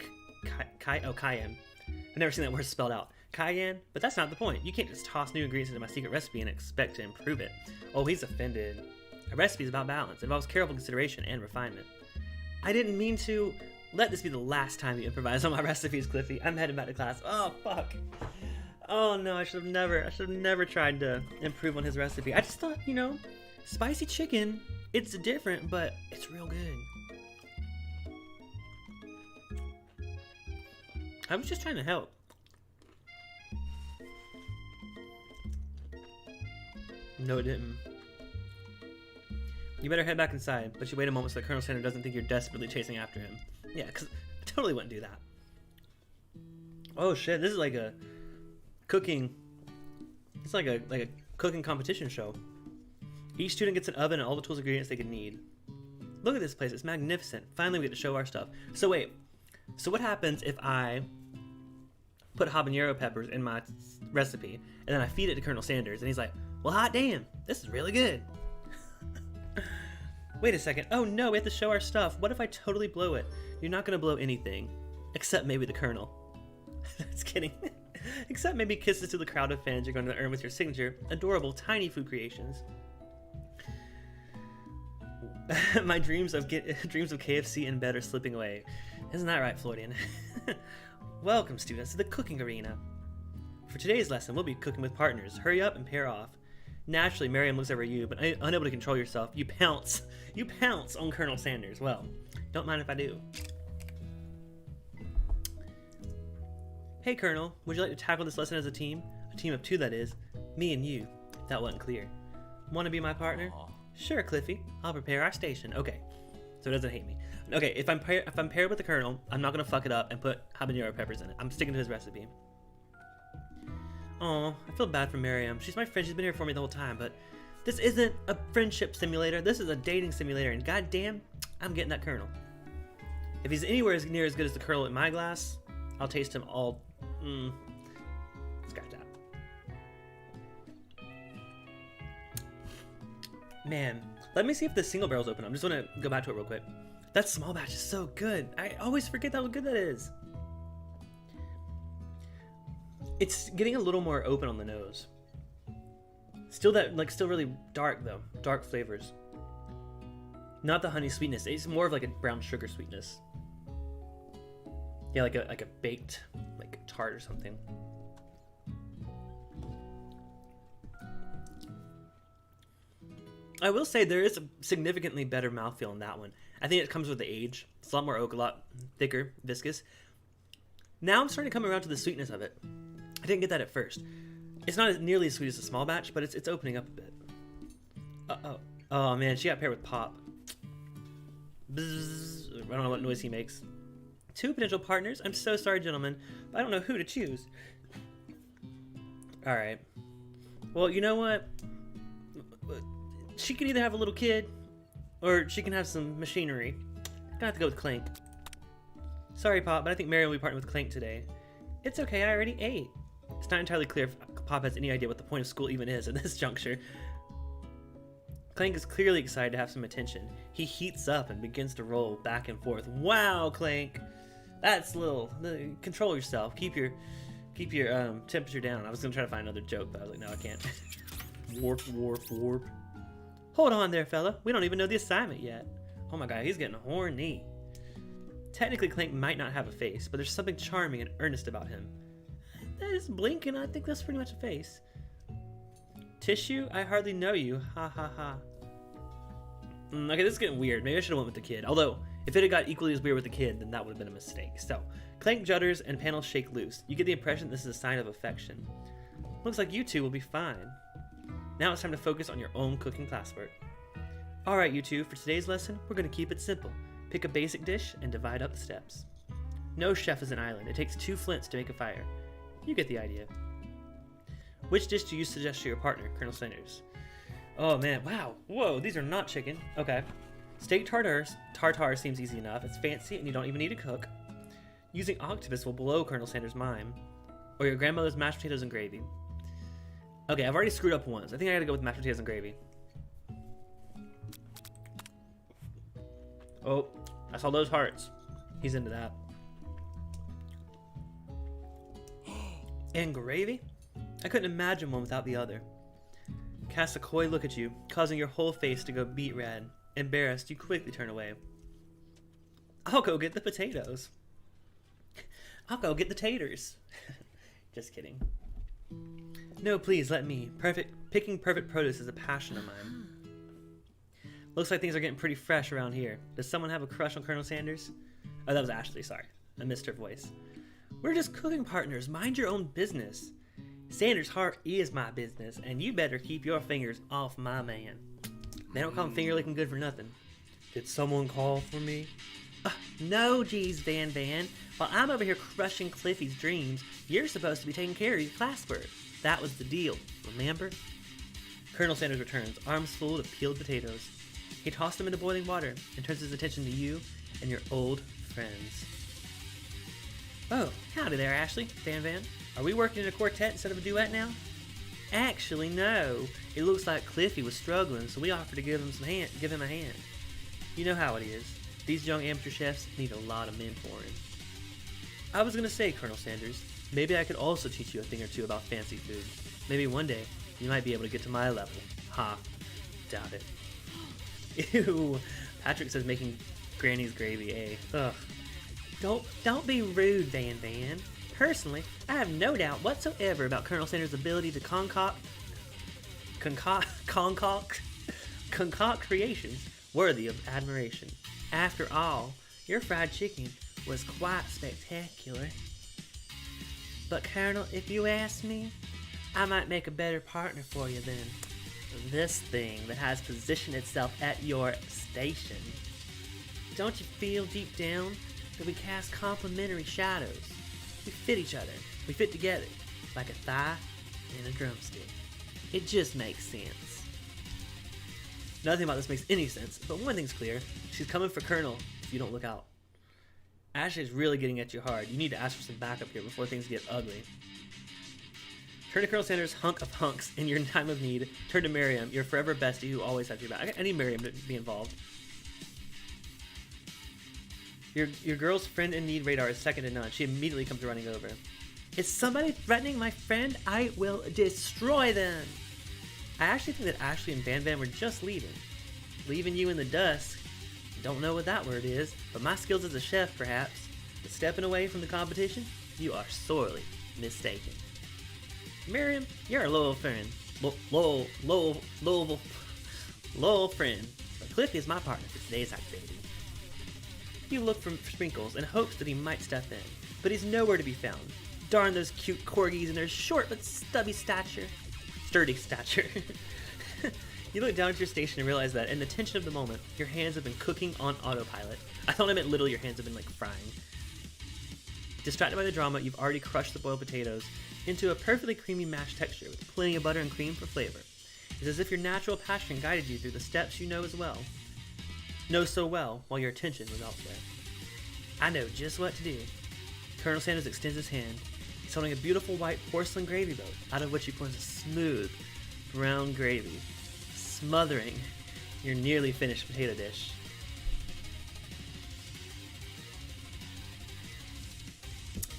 cayenne. I've never seen that word spelled out. Cayenne? But that's not the point. You can't just toss new ingredients into my secret recipe and expect to improve it. Oh, he's offended. A recipe is about balance. It involves careful consideration and refinement. I didn't mean to. Let this be the last time you improvise on my recipes, Cliffy. I'm heading back to class. Oh, fuck. Oh, no, I should have never tried to improve on his recipe. I just thought, spicy chicken, it's different, but it's real good. I was just trying to help. No, it didn't. You better head back inside, but you wait a moment so that Colonel Sanders doesn't think you're desperately chasing after him. Yeah, because I totally wouldn't do that. Oh shit, this is like a cooking... It's like a cooking competition show. Each student gets an oven and all the tools and ingredients they could need. Look at this place, it's magnificent. Finally we get to show our stuff. So wait, so what happens if I put habanero peppers in my recipe, and then I feed it to Colonel Sanders, and he's like, well, hot damn, this is really good. Wait a second. Oh no, we have to show our stuff. What if I totally blow it? You're not gonna blow anything. Except maybe the Colonel. Just kidding. Except maybe kisses to the crowd of fans you're going to earn with your signature, adorable, tiny food creations. My dreams of KFC in bed are slipping away. Isn't that right, Floridian? Welcome, students, to the cooking arena. For today's lesson, we'll be cooking with partners. Hurry up and pair off. Naturally, Miriam looks over at you, but unable to control yourself, you pounce. You pounce on Colonel Sanders. Well, don't mind if I do. Hey, Colonel, would you like to tackle this lesson as a team? A team of 2, that is. Me and you. That wasn't clear. Want to be my partner? Aww. Sure, Cliffy. I'll prepare our station. Okay. So it doesn't hate me. Okay, if I'm paired with the Colonel, I'm not going to fuck it up and put habanero peppers in it. I'm sticking to his recipe. Oh, I feel bad for Miriam. She's my friend. She's been here for me the whole time, but this isn't a friendship simulator. This is a dating simulator, and goddamn, I'm getting that Colonel. If he's anywhere near as good as the Colonel in my glass, I'll taste him all... Scratch that. Man, let me see if the single barrel's open. I'm just gonna go back to it real quick. That small batch is so good. I always forget how good that is. It's getting a little more open on the nose. Still still really dark though. Dark flavors. Not the honey sweetness. It's more of like a brown sugar sweetness. Yeah, like a baked, like tart or something. I will say there is a significantly better mouthfeel in that one. I think it comes with the age. It's a lot more oak, a lot thicker, viscous. Now I'm starting to come around to the sweetness of it. I didn't get that at first. It's not nearly as sweet as a small batch, but it's opening up a bit. Uh-oh. Oh man, she got paired with Pop. Bzzz. I don't know what noise he makes. 2 potential partners. I'm so sorry, gentlemen, but I don't know who to choose. Alright. Well, you know what? She can either have a little kid, or she can have some machinery. I'm gonna have to go with Clank. Sorry, Pop, but I think Mary will be partnering with Clank today. It's okay, I already ate. It's not entirely clear if Pop has any idea what the point of school even is at this juncture. Clank is clearly excited to have some attention. He heats up and begins to roll back and forth. Wow, Clank! That's little. Control yourself. Keep your temperature down. I was gonna try to find another joke, but I was like, no, I can't. Warp, warp, warp. Hold on there, fella. We don't even know the assignment yet. Oh my god, he's getting horny. Technically, Clank might not have a face, but there's something charming and earnest about him. That is blinking. I think that's pretty much a face. Tissue? I hardly know you. Ha ha ha. Okay, this is getting weird. Maybe I should have went with the kid. Although, if it had got equally as weird with the kid, then that would have been a mistake. So, Clank judders and panels shake loose. You get the impression this is a sign of affection. Looks like you two will be fine. Now it's time to focus on your own cooking classwork. Alright, you two, for today's lesson, we're going to keep it simple. Pick a basic dish and divide up the steps. No chef is an island. It takes 2 flints to make a fire. You get the idea. Which dish do you suggest to your partner, Colonel Sanders? Oh man, wow. Whoa, these are not chicken. Okay. Steak tartare seems easy enough. It's fancy and you don't even need to cook. Using octopus will blow Colonel Sanders' mind. Or your grandmother's mashed potatoes and gravy. Okay, I've already screwed up once. I think I gotta go with mashed potatoes and gravy. Oh, I saw those hearts. He's into that. And gravy? I couldn't imagine one without the other. Cast a coy look at you, causing your whole face to go beet red. Embarrassed, you quickly turn away. I'll go get the potatoes. I'll go get the taters. Just kidding. No, please, let me. Picking perfect produce is a passion of mine. Looks like things are getting pretty fresh around here. Does someone have a crush on Colonel Sanders? Oh, that was Ashley, sorry. I missed her voice. We're just cooking partners. Mind your own business. Sanders' heart is my business, and you better keep your fingers off my man. They don't call him finger licking good for nothing. Did someone call for me? No, geez, Van Van. While I'm over here crushing Cliffy's dreams, you're supposed to be taking care of your classwork. That was the deal, remember? Colonel Sanders returns, arms full of peeled potatoes. He tosses them into boiling water and turns his attention to you and your old friends. Oh, howdy there, Ashley, Van Van. Are we working in a quartet instead of a duet now? Actually, no. It looks like Cliffy was struggling, so we offered to give him a hand. You know how it is. These young amateur chefs need a lot of mentoring. I was gonna say, Colonel Sanders, maybe I could also teach you a thing or two about fancy food. Maybe one day you might be able to get to my level. Ha. Doubt it. Ew. Patrick says making Granny's gravy, eh? Ugh. Don't be rude, Van Van. Personally, I have no doubt whatsoever about Colonel Sanders' ability to concoct creations worthy of admiration. After all, your fried chicken was quite spectacular. But Colonel, if you ask me, I might make a better partner for you than this thing that has positioned itself at your station. Don't you feel deep down that we cast complementary shadows? We fit each other. We fit together like a thigh and a drumstick. It just makes sense. Nothing about this makes any sense, but one thing's clear. She's coming for Colonel if you don't look out. Ashley's really getting at you hard. You need to ask for some backup here before things get ugly. Turn to Colonel Sanders, hunk of hunks in your time of need. Turn to Miriam, your forever bestie who always has your back. I need Miriam to be involved. Your girl's friend in need radar is second to none. She immediately comes running over. Is somebody threatening my friend? I will destroy them. I actually think that Ashley and Van Van were just leaving. Leaving you in the dust. Don't know what that word is, but my skills as a chef, perhaps. But stepping away from the competition, you are sorely mistaken. Miriam, you're a loyal friend. Loyal friend. But Cliffy is my partner for today's activity. You look for Sprinkles in hopes that he might step in, but he's nowhere to be found. Darn those cute corgis and their short but sturdy stature. You look down at your station and realize that, in the tension of the moment, your hands have been cooking on autopilot. I thought I meant literally your hands have been like frying. Distracted by the drama, you've already crushed the boiled potatoes into a perfectly creamy mashed texture with plenty of butter and cream for flavor. It's as if your natural passion guided you through the steps you know so well while your attention was elsewhere. I know just what to do. Colonel Sanders extends his hand. He's holding a beautiful white porcelain gravy boat, out of which he pours a smooth, brown gravy, smothering your nearly finished potato dish.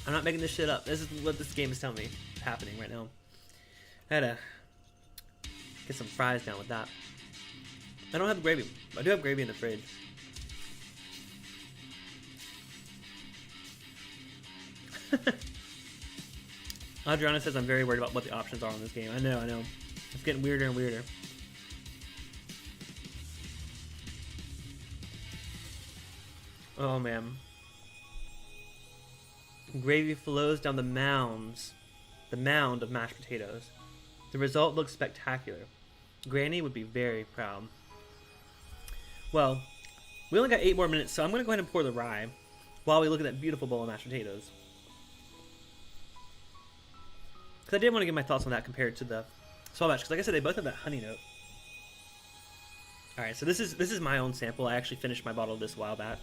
I'm not making this shit up. This is what this game is telling me is happening right now. I had to get some fries down with that. I don't have gravy. I do have gravy in the fridge. Adriana says I'm very worried about what the options are on this game. I know. It's getting weirder and weirder. Oh man. Gravy flows down the mound of mashed potatoes. The result looks spectacular. Granny would be very proud. Well, we only got 8 more minutes, so I'm going to go ahead and pour the rye while we look at that beautiful bowl of mashed potatoes. Because I did want to give my thoughts on that compared to the small batch. Because like I said, they both have that honey note. Alright, so this is my own sample. I actually finished my bottle of this a while back.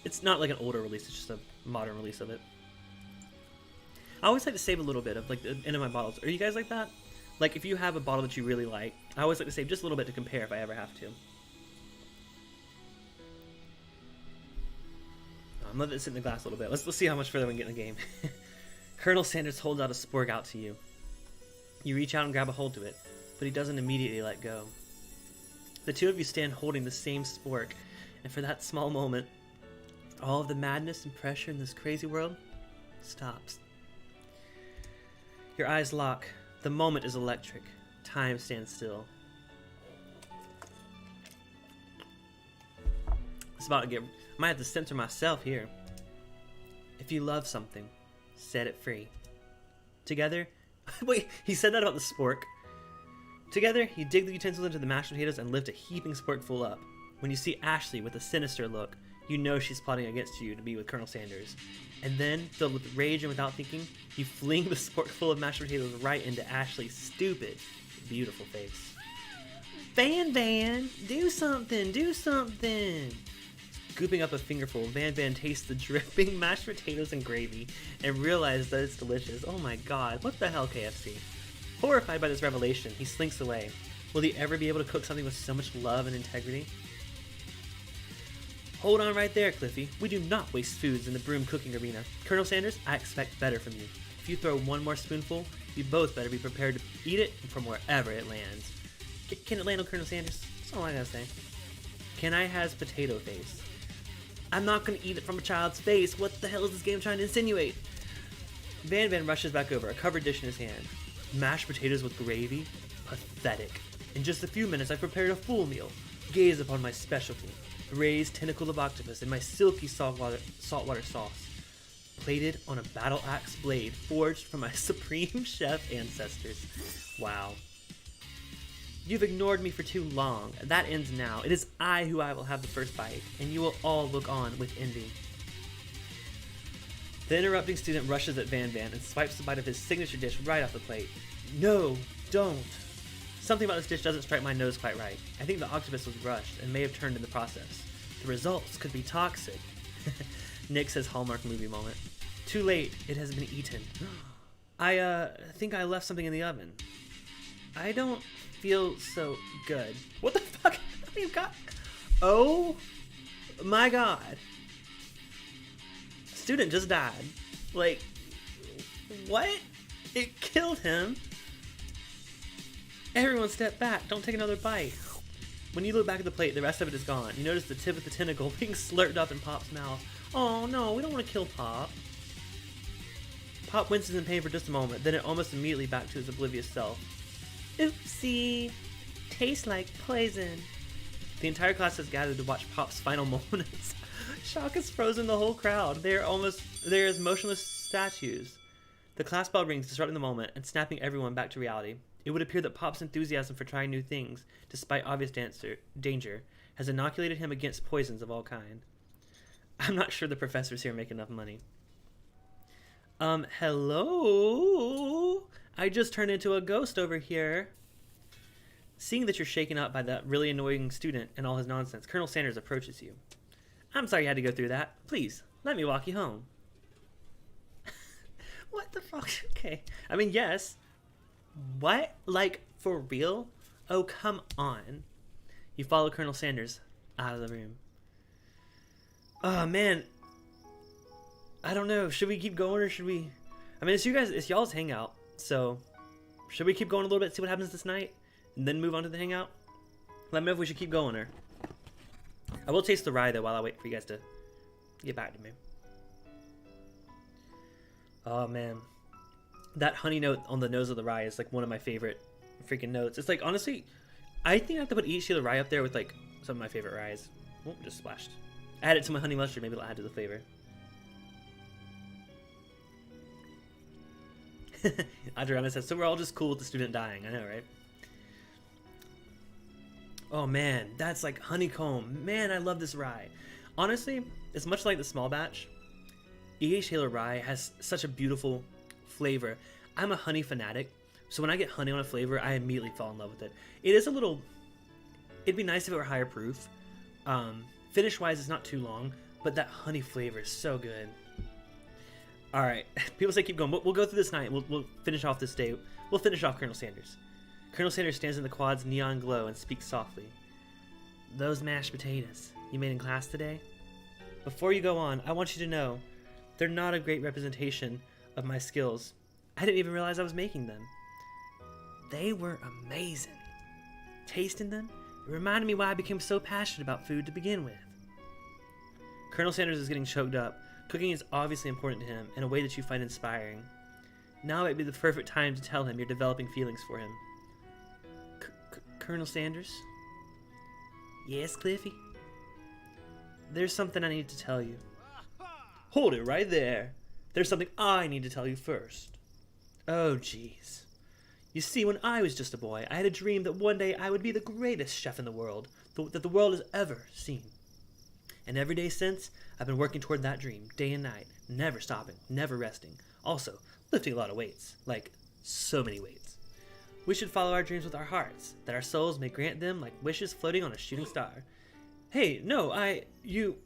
It's not like an older release, it's just a modern release of it. I always like to save a little bit of like the end of my bottles. Are you guys like that? Like if you have a bottle that you really like, I always like to save just a little bit to compare if I ever have to. I'm letting it sit in the glass a little bit. Let's see how much further we can get in the game. Colonel Sanders holds out a spork out to you. You reach out and grab a hold to it, but he doesn't immediately let go. The two of you stand holding the same spork, and for that small moment, all of the madness and pressure in this crazy world stops. Your eyes lock. The moment is electric. Time stands still. It's about to get... I might have to censor myself here. If you love something, set it free. Together... Wait, he said that about the spork. Together, you dig the utensils into the mashed potatoes and lift a heaping sporkful up. When you see Ashley with a sinister look, you know she's plotting against you to be with Colonel Sanders. And then, filled with rage and without thinking, you fling the sporkful of mashed potatoes right into Ashley's stupid, beautiful face. Van Van, do something, do something! Scooping up a fingerful, Van Van tastes the dripping mashed potatoes and gravy and realizes that it's delicious. Oh my god, what the hell, KFC? Horrified by this revelation, he slinks away. Will he ever be able to cook something with so much love and integrity? Hold on right there, Cliffy. We do not waste foods in the broom cooking arena. Colonel Sanders, I expect better from you. If you throw one more spoonful, you both better be prepared to eat it from wherever it lands. Can it land on Colonel Sanders? That's all I gotta say. Can I has potato face? I'm not gonna eat it from a child's face. What the hell is this game trying to insinuate? Van Van rushes back over, a covered dish in his hand. Mashed potatoes with gravy? Pathetic. In just a few minutes, I've prepared a full meal. Gaze upon my specialty. Braised tentacle of octopus in my silky saltwater sauce, plated on a battle axe blade forged from my supreme chef ancestors. Wow. You've ignored me for too long. That ends now. It is I who will have the first bite, and you will all look on with envy. The interrupting student rushes at Van Van and swipes a bite of his signature dish right off the plate. No, don't. Something about this dish doesn't strike my nose quite right. I think the octopus was rushed and may have turned in the process. The results could be toxic. Nick says Hallmark movie moment. Too late, it has been eaten. I think I left something in the oven. I don't feel so good. What the fuck? You got? Oh my god. Student just died. Like, what? It killed him. Everyone step back. Don't take another bite. When you look back at the plate, the rest of it is gone. You notice the tip of the tentacle being slurped up in Pop's mouth. Oh no, we don't want to kill Pop. Pop winces in pain for just a moment, then it almost immediately back to his oblivious self. Oopsie. Tastes like poison. The entire class has gathered to watch Pop's final moments. Shock has frozen the whole crowd. They're as motionless statues. The class bell rings, disrupting the moment and snapping everyone back to reality. It would appear that Pop's enthusiasm for trying new things, despite obvious danger, has inoculated him against poisons of all kind. I'm not sure the professors here make enough money. Hello? I just turned into a ghost over here. Seeing that you're shaken up by that really annoying student and all his nonsense, Colonel Sanders approaches you. I'm sorry you had to go through that. Please, let me walk you home. What the fuck? Okay. I mean, yes. What? Like, for real? Oh, come on. You follow Colonel Sanders out of the room. Oh, man. I don't know. Should we keep going or should we... I mean, it's y'all's hangout. So, should we keep going a little bit, see what happens this night? And then move on to the hangout? Let me know if we should keep going or... I will taste the rye, though, while I wait for you guys to get back to me. Oh, man. That honey note on the nose of the rye is, like, one of my favorite freaking notes. It's, like, honestly, I think I have to put each of the rye up there with, like, some of my favorite ryes. Oh, just splashed. Add it to my honey mustard. Maybe it'll add to the flavor. Adriana says, so we're all just cool with the student dying. I know, right? Oh, man. That's, like, honeycomb. Man, I love this rye. Honestly, it's much like the small batch. E.H. Taylor rye has such a beautiful flavor. I'm a honey fanatic, so when I get honey on a flavor, I immediately fall in love with it. It is a little... It'd be nice if it were higher proof. Finish-wise, it's not too long, but that honey flavor is so good. Alright, people say keep going. We'll go through this night. We'll finish off this day. We'll finish off Colonel Sanders. Colonel Sanders stands in the quad's neon glow and speaks softly. Those mashed potatoes you made in class today? Before you go on, I want you to know they're not a great representation of my skills. I didn't even realize I was making them. They were amazing. Tasting them, it reminded me why I became so passionate about food to begin with. Colonel Sanders is getting choked up. Cooking is obviously important to him in a way that you find inspiring. Now might be the perfect time to tell him you're developing feelings for him. Colonel Sanders? Yes, Cliffy? There's something I need to tell you. Hold it right there. There's something I need to tell you first. Oh, jeez. You see, when I was just a boy, I had a dream that one day I would be the greatest chef in the world, that the world has ever seen. And every day since, I've been working toward that dream, day and night, never stopping, never resting. Also, lifting a lot of weights, like so many weights. We should follow our dreams with our hearts, that our souls may grant them like wishes floating on a shooting star. Hey, no, you...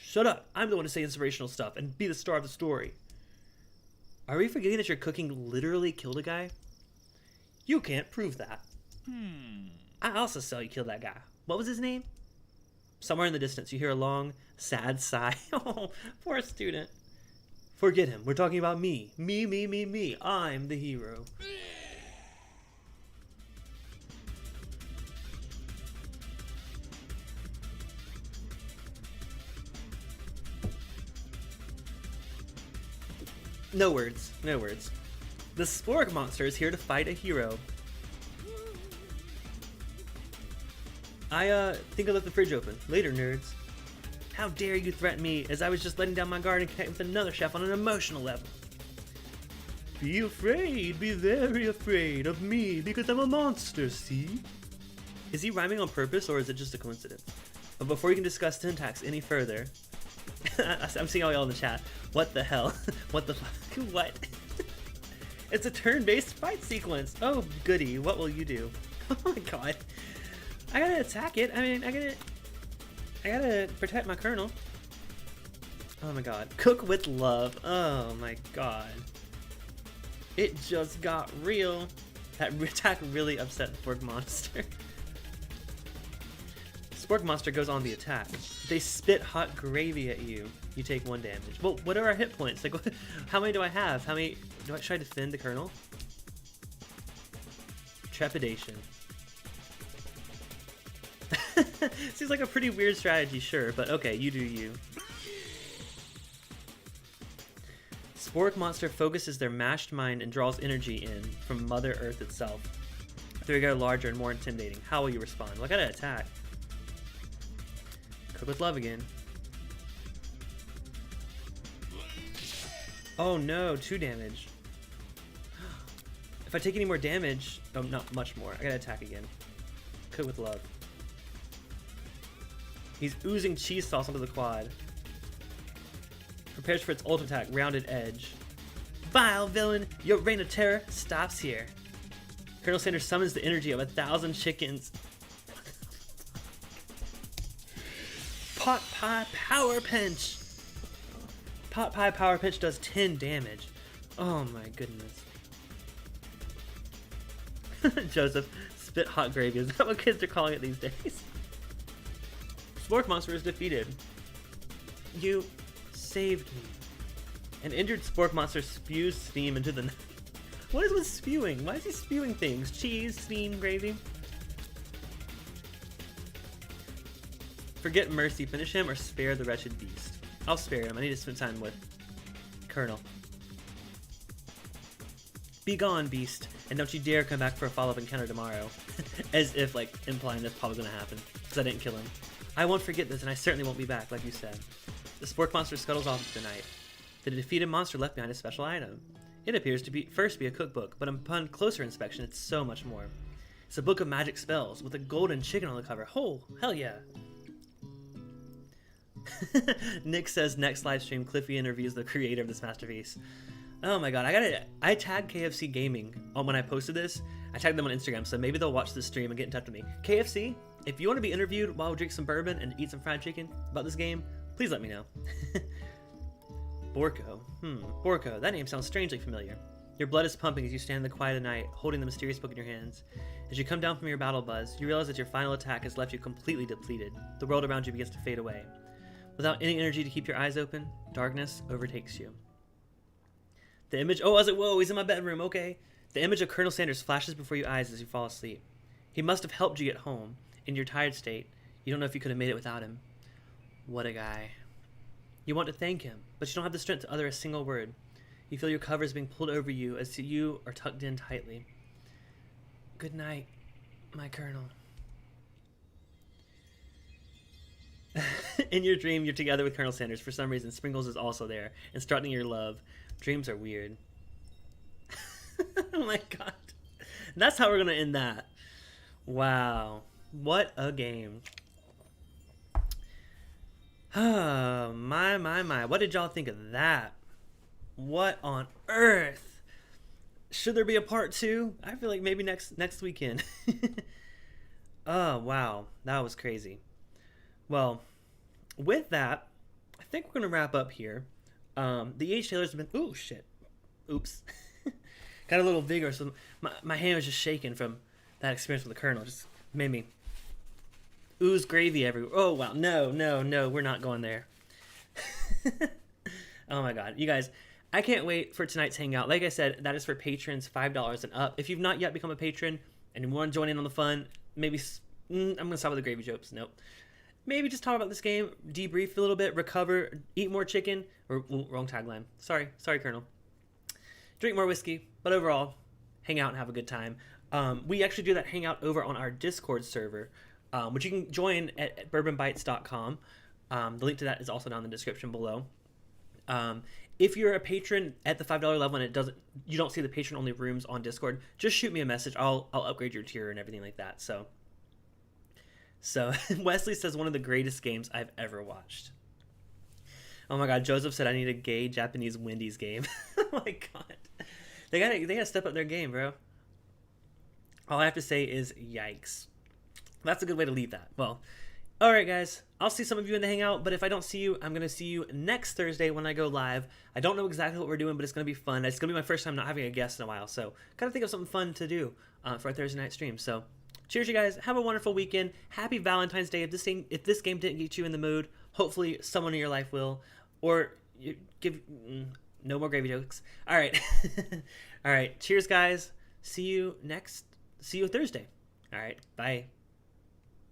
Shut up. I'm the one to say inspirational stuff and be the star of the story. Are we forgetting that your cooking literally killed a guy? You can't prove that. I also saw you kill that guy. What was his name? Somewhere in the distance, you hear a long, sad sigh. Oh, poor student. Forget him. We're talking about me. Me. I'm the hero. No words. The Spork monster is here to fight a hero. I think I left the fridge open. Later, nerds. How dare you threaten me as I was just letting down my guard and connecting with another chef on an emotional level. Be afraid, be very afraid of me because I'm a monster, see? Is he rhyming on purpose or is it just a coincidence? But before you can discuss syntax any further, I'm seeing all y'all in the chat. What the hell? What the fuck? What? It's a turn-based fight sequence. Oh, goody. What will you do? Oh my god. I gotta attack it. I mean, I gotta protect my colonel. Oh my god. Cook with love. Oh my god. It just got real. That attack really upset the Spork Monster. Spork Monster goes on the attack. They spit hot gravy at you. You take 1 damage. Well, what are our hit points? Like, how many do I have? How many... Should I defend the Colonel? Trepidation. Seems like a pretty weird strategy, sure, but okay, you do you. Spork Monster focuses their mashed mind and draws energy in from Mother Earth itself. They go larger and more intimidating. How will you respond? Well, I gotta attack. Cook with love again. Oh no, 2 damage. If I take any more damage, oh, not much more. I gotta attack again. Cook with love. He's oozing cheese sauce onto the quad. Prepares for its ult attack, rounded edge. Vile villain, your reign of terror stops here. Colonel Sanders summons the energy of 1,000 chickens. Pot Pie Power Pinch! Pot Pie Power Pinch does 10 damage. Oh my goodness. Joseph, spit hot gravy. Is that what kids are calling it these days? Spork Monster is defeated. You saved me. An injured Spork Monster spews steam into the night. What is with spewing? Why is he spewing things? Cheese, steam, gravy? Forget mercy. Finish him or spare the wretched beast. I'll spare him. I need to spend time with Colonel. Be gone, beast. And don't you dare come back for a follow-up encounter tomorrow. As if, like, implying that's probably going to happen. Because I didn't kill him. I won't forget this, and I certainly won't be back, like you said. The Spork Monster scuttles off into the night. The defeated monster left behind a special item. It appears to be first be a cookbook, but upon closer inspection, it's so much more. It's a book of magic spells with a golden chicken on the cover. Oh, hell yeah. Nick says next live stream, Cliffy interviews the creator of this masterpiece. Oh my god, I tagged KFC Gaming on when I posted this. I tagged them on Instagram, so maybe they'll watch this stream and get in touch with me. KFC, if you want to be interviewed while we drink some bourbon and eat some fried chicken about this game, please let me know. Borko. Borko. That name sounds strangely familiar. Your blood is pumping as you stand in the quiet of night, holding the mysterious book in your hands. As you come down from your battle buzz, you realize that your final attack has left you completely depleted. The world around you begins to fade away. Without any energy to keep your eyes open, darkness overtakes you. The image... Oh, I was like, whoa, he's in my bedroom, okay. The image of Colonel Sanders flashes before your eyes as you fall asleep. He must have helped you get home. In your tired state, you don't know if you could have made it without him. What a guy. You want to thank him, but you don't have the strength to utter a single word. You feel your covers being pulled over you as you are tucked in tightly. Good night, my Colonel. In your dream, you're together with Colonel Sanders. For some reason, Sprinkles is also there, instructing your love. Dreams are weird. Oh my god. That's how we're going to end that. Wow. What a game. Oh, my. What did y'all think of that? What on earth? Should there be a part 2? I feel like maybe next weekend. Oh, wow. That was crazy. Well, with that, I think we're going to wrap up here. The EH Taylor's been... Ooh, shit. Oops. Got a little vigor, so my hand was just shaking from that experience with the Colonel. Just made me ooze gravy everywhere. Oh, wow. No. We're not going there. Oh, my God. You guys, I can't wait for tonight's Hangout. Like I said, that is for patrons $5 and up. If you've not yet become a patron and you want to join in on the fun, maybe... I'm going to stop with the gravy jokes. Nope. Maybe just talk about this game, debrief a little bit, recover, eat more chicken. Or, wrong tagline. Sorry, Colonel. Drink more whiskey, but overall, hang out and have a good time. We actually do that hangout over on our Discord server, which you can join at bourbonbites.com. The link to that is also down in the description below. If you're a patron at the $5 level and you don't see the patron only rooms on Discord, just shoot me a message. I'll upgrade your tier and everything like that. So Wesley says one of the greatest games I've ever watched. Oh my god, Joseph said I need a gay Japanese Wendy's game. Oh my god. They gotta step up their game, bro. All I have to say is yikes. That's a good way to leave that. Well, All right, guys. I'll see some of you in the Hangout, but if I don't see you, I'm going to see you next Thursday when I go live. I don't know exactly what we're doing, but it's going to be fun. It's going to be my first time not having a guest in a while, so got to think of something fun to do for a Thursday night stream. So cheers, you guys. Have a wonderful weekend. Happy Valentine's Day. If this game didn't get you in the mood, hopefully someone in your life will. Or you give... no more gravy jokes. All right. All right. Cheers, guys. See you Thursday. All right. Bye.